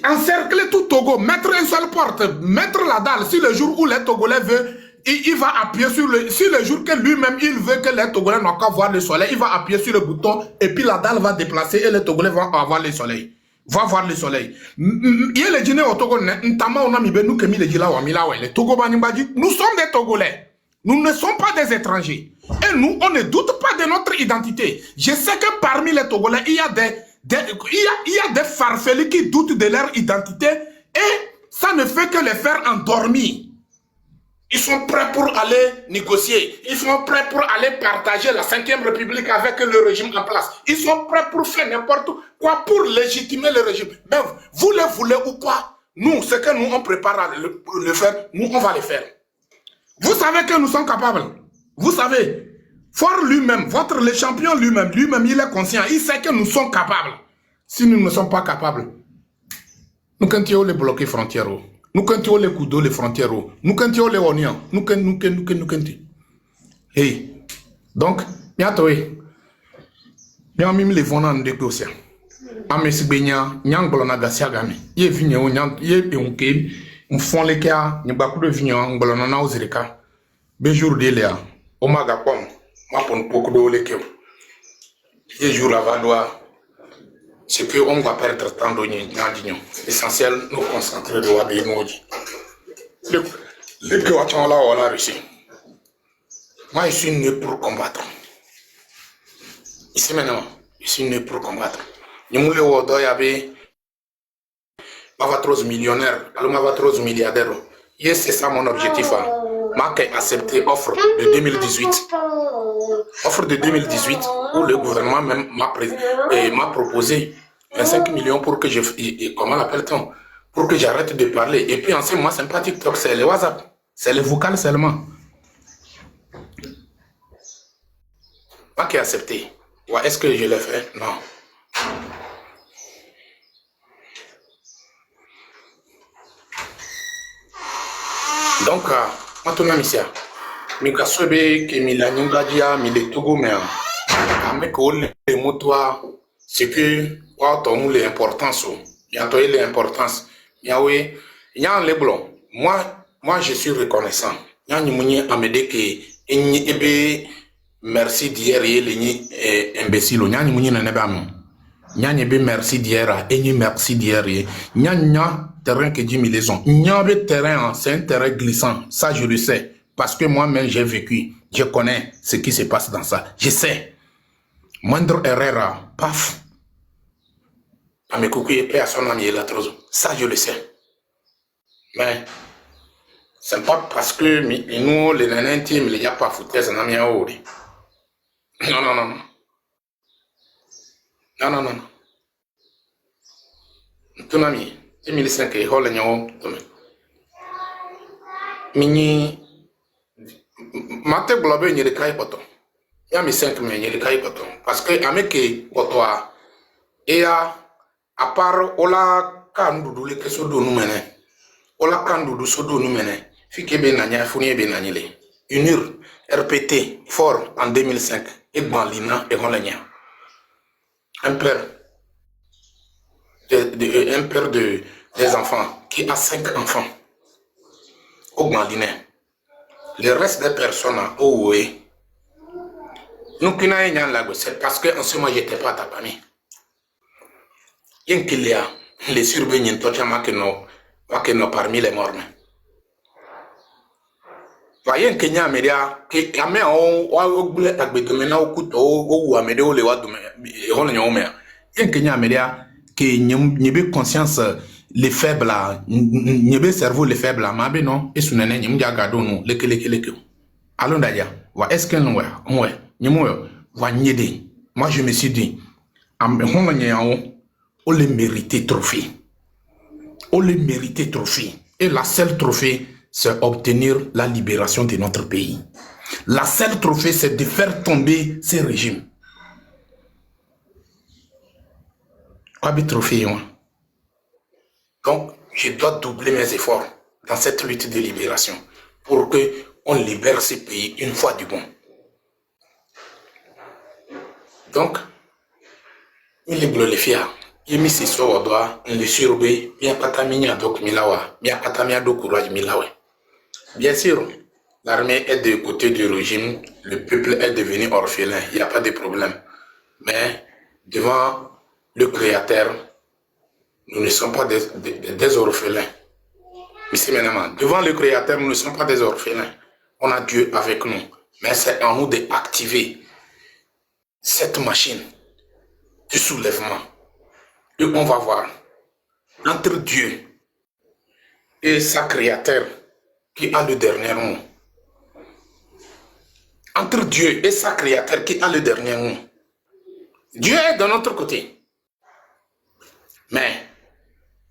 Encercler tout Togo. Mettre une seule porte. Mettre la dalle. Si le jour où les Togolais veulent, il va appuyer sur le... Si le jour que lui-même, il veut que les Togolais n'ont qu'à voir le soleil, il va appuyer sur le bouton et puis la dalle va déplacer et les Togolais vont avoir le soleil. Va voir le soleil. Il y a les dîners au Togo, notamment on a mis nous que mis les Djila ou les Togo Banimbaji. Nous sommes des Togolais. Nous ne sommes pas des étrangers. Et nous, on ne doute pas de notre identité. Je sais que parmi les Togolais, il y a des farfelus qui doutent de leur identité et ça ne fait que les faire endormir. Ils sont prêts pour aller négocier. Ils sont prêts pour aller partager la 5e République avec le régime en place. Ils sont prêts pour faire n'importe quoi pour légitimer le régime. Mais vous le voulez ou pas, nous, ce que nous on prépare à le faire, nous on va le faire. Vous savez que nous sommes capables. Vous savez, Fort lui-même, le champion lui-même, il est conscient. Il sait que nous sommes capables. Si nous ne sommes pas capables, nous quand les bloquer frontières. Nous quand les coups les frontières, nous quand les oignons, nous quand. Hey, donc, bientôt, bien même les vont en négocier. Ames benya, nyang bolona gasia game. Ye vigno, nyang, ye unke, un fond les cas, n'y a pas de vigno, bolona na ozirika. Bejour de léa, omaga pom, ma pon beaucoup de leke. Ye jour la vadois. C'est qu'on va perdre tant d'oignons. L'essentiel, nous concentrer de Wabi Noji. Le Kewachon là, on a réussi. Moi, je suis né pour combattre. Ici maintenant, Je suis né pour combattre. Nous il y avait Mavatros millionnaire, alors Mavatros milliardaire. Yes, c'est ça mon objectif. Moi qui ai accepté l'offre de 2018. Offre de 2018 où le gouvernement même m'a proposé 25 millions pour que comment l'appelle-t-on? Pour que j'arrête de parler. Et puis en ce moment, c'est pas TikTok, c'est le WhatsApp. C'est le vocal seulement. Moi qui ai accepté. Ouais, est-ce que je l'ai fait? Non. Donc, maintenant, monsieur, Mika Sobe, qui m'a dit, mi Togo, mais avec les mots, c'est que, l'importance, il y a l'importance. Il y a un léblon. Moi, je suis reconnaissant. Il y a un mounier à me dire que, merci d'hier, il y a imbécile. Il y a un mounier à me dire, merci d'hier, et merci d'hier. Il y a un terrain que 10 000 maisons. Il y a un terrain, c'est un terrain glissant. Ça, je le sais. Parce que moi-même, j'ai vécu. Je connais ce qui se passe dans ça. Je sais. Moindre erreur, paf. À mes coucou, et paix à son ami, ça, je le sais. Mais, c'est pas parce que nous, les nains intimes, les gars, pas foutus, c'est un ami à haut. Non, non, non. Non, non, non. Ton ami, 2005, il y a un mini. Mate globe ni le kai poto. Ya mi 5 mais ni le kai poto parce que ameke poto a et à part ola kandudu le keso do nu mene. Ola kandudu so do nu mene. Fike be nanya funi be nanyele. UNUR RPT fort en 2005 et Banlina et Rolania. Un père des enfants qui a 5 enfants au Banlina. Le reste des personnes, oh oui. Nous qui n'avons rien là, c'est parce qu'en ce moment, je n'étais pas ta famille. Il y a qu'il y a les surveillants, qui n'ont parmi les morts. Voyez qu'il y a un média qui a mis un conscience. Les faibles, n'y cerveau les faibles, mais ben non, et son année, n'y m'a gardé non, les allons d'ailleurs, est-ce que nous, ouais, moi je me suis dit, on les mérité trophée, et la seule trophée, c'est obtenir la libération de notre pays. La seule trophée, c'est de faire tomber ces régimes. Quoi de trophée, hein? Donc, je dois doubler mes efforts dans cette lutte de libération pour qu'on libère ce pays une fois du bon. Donc, il est bleu il mis ses soeurs au doigt, il est surbé, bien patamia donc milawa, bien patamia do courage milawa. Bien sûr, l'armée est de côté du régime, le peuple est devenu orphelin, il n'y a pas de problème. Mais devant le Créateur, nous ne sommes pas des orphelins. Ici maintenant, devant le Créateur, nous ne sommes pas des orphelins. On a Dieu avec nous. Mais c'est en nous d'activer cette machine du soulèvement. Et on va voir entre Dieu et sa Créateur qui a le dernier mot. Entre Dieu et sa Créateur qui a le dernier mot. Dieu est de notre côté. Mais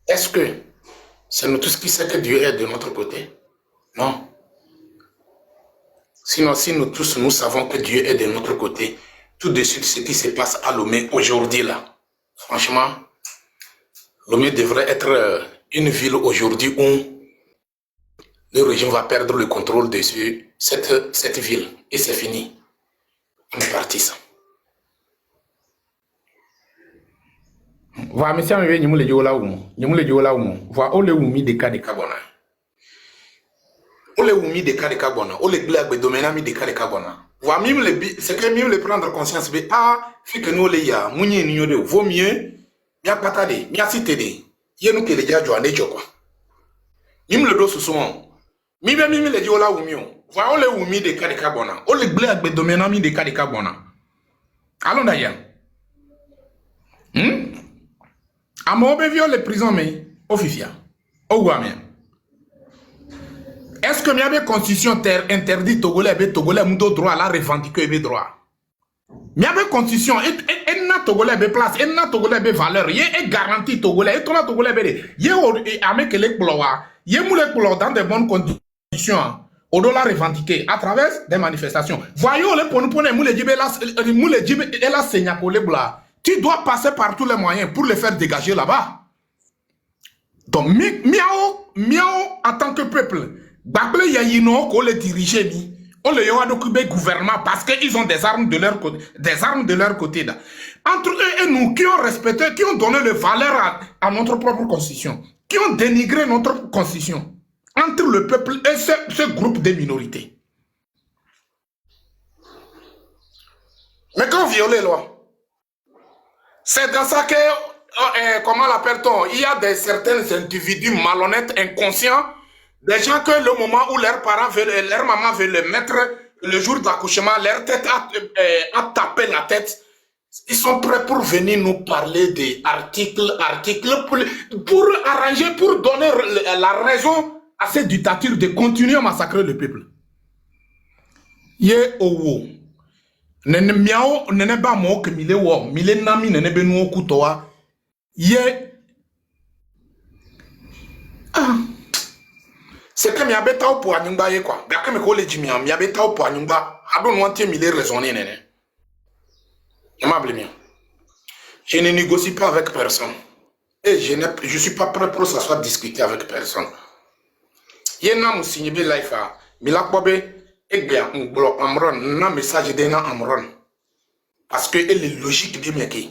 est-ce que c'est nous tous qui savons que Dieu est de notre côté? Non. Sinon, si nous tous nous savons que Dieu est de notre côté, tout de suite ce qui se passe à Lomé aujourd'hui là, franchement, Lomé devrait être une ville aujourd'hui où le régime va perdre le contrôle de cette ville. Et c'est fini. On est parti ça. Voilà, monsieur, je vais vous dire voilà, on est des cas de carbone. On est des cas de carbone. On est des cas de carbone. Voilà, c'est que mieux le prendre conscience. Ah, fait que nous, les gars, vaut mieux, bien patade, bien cité, il y a nous qui les gars, joie, quoi. Mime le dos sous son. Mime les gars, là, ou mieux. Voilà, on est des cas de carbone. On est des cas de carbone. Allons d'ailleurs. Amobe viole les prisons, mais officiel. Au Guamien. Est-ce que la constitution interdit Togolais, Togolais, moudo droit, la revendiquer les droits? La constitution, elle n'a Togolais de place, elle n'a Togolais de valeur, elle garantit Togolais, elle n'a Togolais de elle avec les blois, elle moule dans de bonnes conditions, au dollar revendiqué à travers des manifestations. Voyons le pour nous moule djibé la seignaco les blas. Tu dois passer par tous les moyens pour les faire dégager là-bas. Donc, miao, en tant que peuple, Bacle Yayino, qu'on les dirigeait, on les a occupé gouvernement parce qu'ils ont des armes de leur côté. Des armes de leur côté. Là. Entre eux et nous, qui ont respecté, qui ont donné le valeur à notre propre constitution, qui ont dénigré notre constitution, entre le peuple et ce groupe de minorités. Mais quand on viole les lois, c'est dans ça que, comment l'appelle-t-on, il y a certains individus malhonnêtes, inconscients, des gens que le moment où leurs parents veulent, leur maman veut le mettre le jour de l'accouchement, leur tête a tapé la tête. Ils sont prêts pour venir nous parler des articles pour arranger, pour donner la raison à cette dictature de continuer à massacrer le peuple. Yé owo. Nene miao nene ba mo ke mile wo, mile nami nene benu okutoa. Yé. Ah. C'est que miabe tao pour anyumba ye quoi. Bien que me kole jimia, miabe tao pour anyumba. Ado no antie mile raisonner nene. Aimable mien. Je ne négocie pas avec personne. Et je suis pas prêt pour s'asseoir discuter avec personne. Yena mu signebe life a milakbobe egya nglo amron na message de na amron. Parce que elle est logique de meki.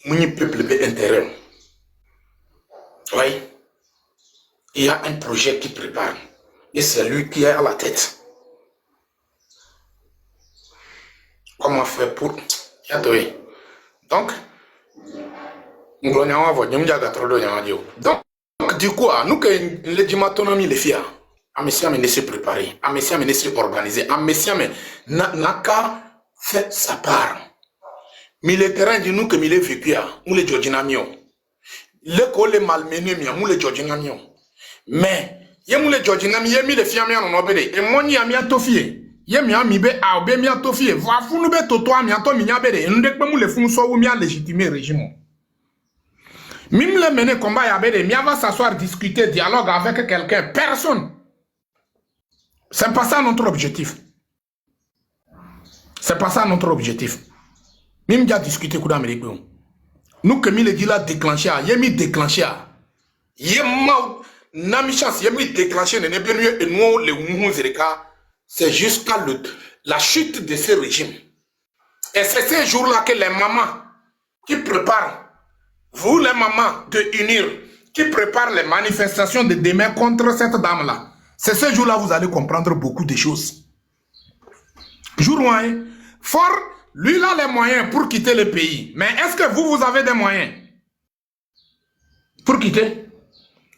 Muni peuple be intérêt. Oui. Il y a un projet qui prépare. Et c'est lui qui est à la tête. Comment faire pour... Donc, du coup, nous que les autonomie les filles, à messia me laisser préparer, à messia me laisser organiser, à messia me n'a qu'à faire sa part. Mais le terrain de nous que nous vécu, nous les Georginamions. L'école est malmenée, nous les Georginamions. Mais, yé les Georginamiens, yé les filles en obédé, et moi n'y a mis tofie. Yé mi a mi be a obe mi a tofie. Voa fou nous be toto a mi a to mi nya bede. Nous dek pe mou le fou so ou mi a légitimer régime. Mim le mener combat ya bede, mi va s'asseoir discuter, dialogue avec quelqu'un. Personne. C'est pas ça notre objectif. C'est pas ça notre objectif. Mim dia discuter kou d'Amérique. Nous que mi le dit là déclencher, yé mi déclencher. Yé ma na mi chance, yé mi déclencher ne benu et nous le mou zereka. C'est jusqu'à la chute de ce régime. Et c'est ces jours-là que les mamans qui préparent, vous les mamans de unir, qui préparent les manifestations de demain contre cette dame-là. C'est ce jour-là que vous allez comprendre beaucoup de choses. Jour 1, fort, lui il a les moyens pour quitter le pays. Mais est-ce que vous avez des moyens pour quitter?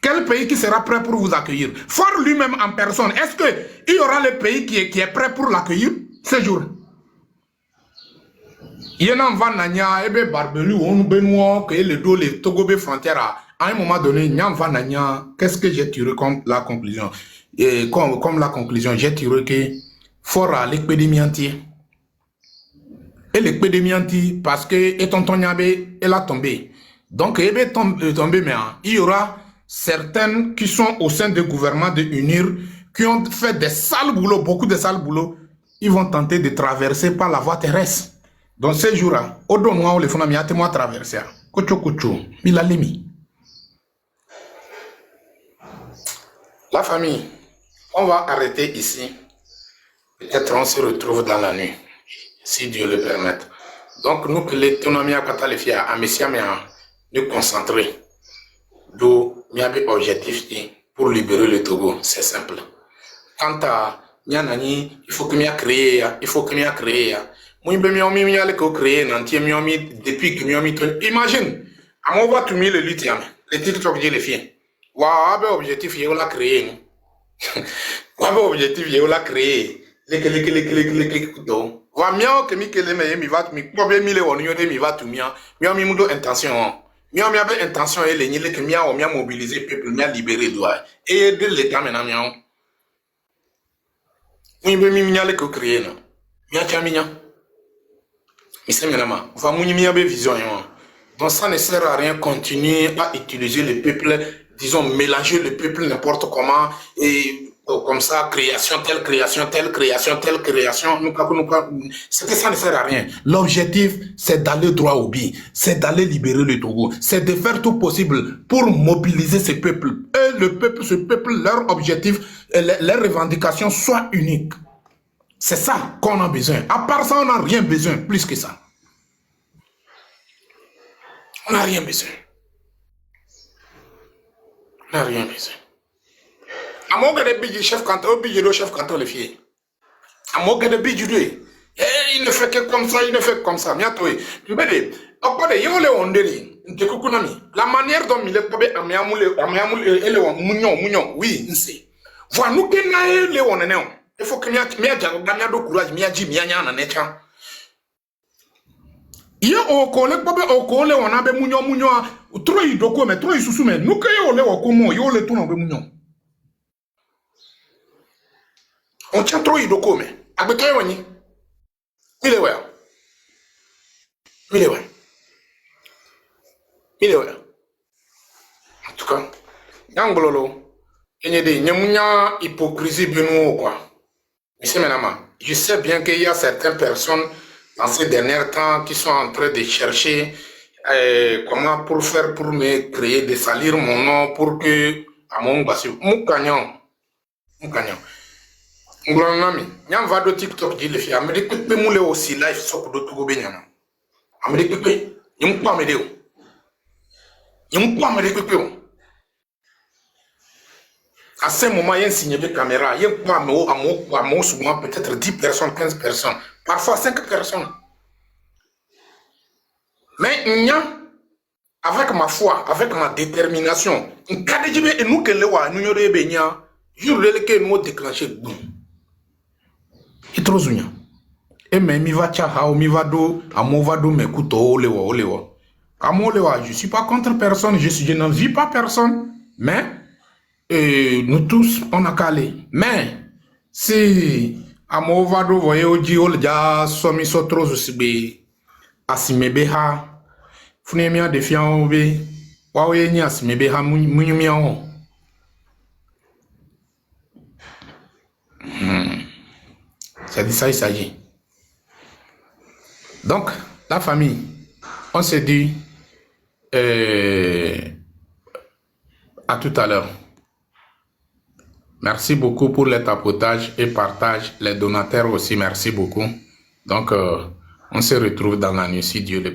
Quel pays qui sera prêt pour vous accueillir? Fort lui-même en personne. Est-ce qu'il y aura le pays qui est prêt pour l'accueillir ce jour? Il y a un vananya, ebe barbelu, on benoît, que le dos, les Togobe frontières. À un moment donné, il y a un vananya. Qu'est-ce que j'ai tiré comme la conclusion? Et comme la conclusion, j'ai tiré que fort à l'épidémianti. Et l'épidémianti, parce que et tonton Nyabe, elle a tombé. Donc, ebe tombé, mais il y aura certaines qui sont au sein du gouvernement de UNIR, qui ont fait des sales boulots, beaucoup de sales boulots, ils vont tenter de traverser par la voie terrestre. Donc ces jours-là, au don noir, les fonds à moi traverser. Kocho, milalemi. La famille, on va arrêter ici. Peut-être on se retrouve dans la nuit, si Dieu le permet. Donc nous que l'autonomie à Katalefia, à Messia, nous concentrer. Do miabe objectif pour libérer le Togo, c'est simple. Quant à Mianani, il faut que m'y a créé, il faut que m'y a créé. Moi, je m'y a créé, depuis que m'y a mis. Imagine, à mon voix, tu m'y le lutte, les TikTok, les filles. Waouh, objectif, il l'a créé. Waouh, objectif, il l'a créé. Les Wa miao que mi kele me mi va mi pobe mi le wonu yode mi va tu mia mi o mi mudo intention Mia avait intention et les que mia mobilisé peuple mia libéré doit et de l'état maintenant mia. Oui mais mia le que créer là. Mia chamia. Mais c'est maintenant. Va mia be vision. Donc ça ne sert à rien continuer à utiliser le peuple, disons mélanger le peuple n'importe comment et comme ça, création, telle création, telle création, telle création. C'est que ça ne sert à rien. L'objectif, c'est d'aller droit au but, c'est d'aller libérer le Togo, c'est de faire tout possible pour mobiliser ce peuple. Et le peuple, ce peuple, leur objectif, leurs revendications soient uniques. C'est ça qu'on a besoin. À part ça, on n'a rien besoin, plus que ça. On n'a rien besoin. On n'a rien besoin. Amoga de bidji chef canton, bidji do chef canton le fier. Amoga de bidji do. Il ne fait que comme ça, il ne fait que comme ça. Miatoé. Tu veux dire, après de yole ondeli, ntekunami. La manière dont il est probé amiamule, ele mugnon, oui, nsi. Voilà nous que na ele oneneo. Il faut que mia gamia do courage, mia ji mia nya na necha. Ye okole probé okole onabe mugnon, trop idoko mais trop isusu mais nous que yole okomo, yole tout na be mugnon. On tient trop idoko mais abekay wani milewa en tout cas yangololo enyede nyemunya hypocrisie benu quoi. Monsieur Menama, je sais bien qu'il y a certaines personnes dans ces derniers temps qui sont en train de chercher comment pour me créer, de salir mon nom pour que à mon bassi moukanyon Nami, nyam va do TikTok di le fi Amerique pe moule aussi live sok do Togo benyama. Amerique pe, yim kwa medeo. Yim kwa Amerique pe. À ce moment, il y a un signe de caméra, il y a souvent peut-être 10 personnes, 15 personnes, parfois 5 personnes. Mais avec ma foi, avec ma détermination, nous que nous déclenché. Et trop zounia. Et même mi va tchahao, mi va do, amo va do me kuto olewa. Amo olewa, je suis pas contre personne, je n'en vis pas personne, mais nous tous on a calé. Mais si amo va do voye oji olja somi sotro zusibe asimebe ha, funemia defiant obe, wawe ni asimebe ha munyumia on. C'est de ça il s'agit. Donc, la famille, on se dit à tout à l'heure. Merci beaucoup pour les tapotages et partage. Les donateurs aussi, merci beaucoup. Donc, on se retrouve dans la nuit si Dieu le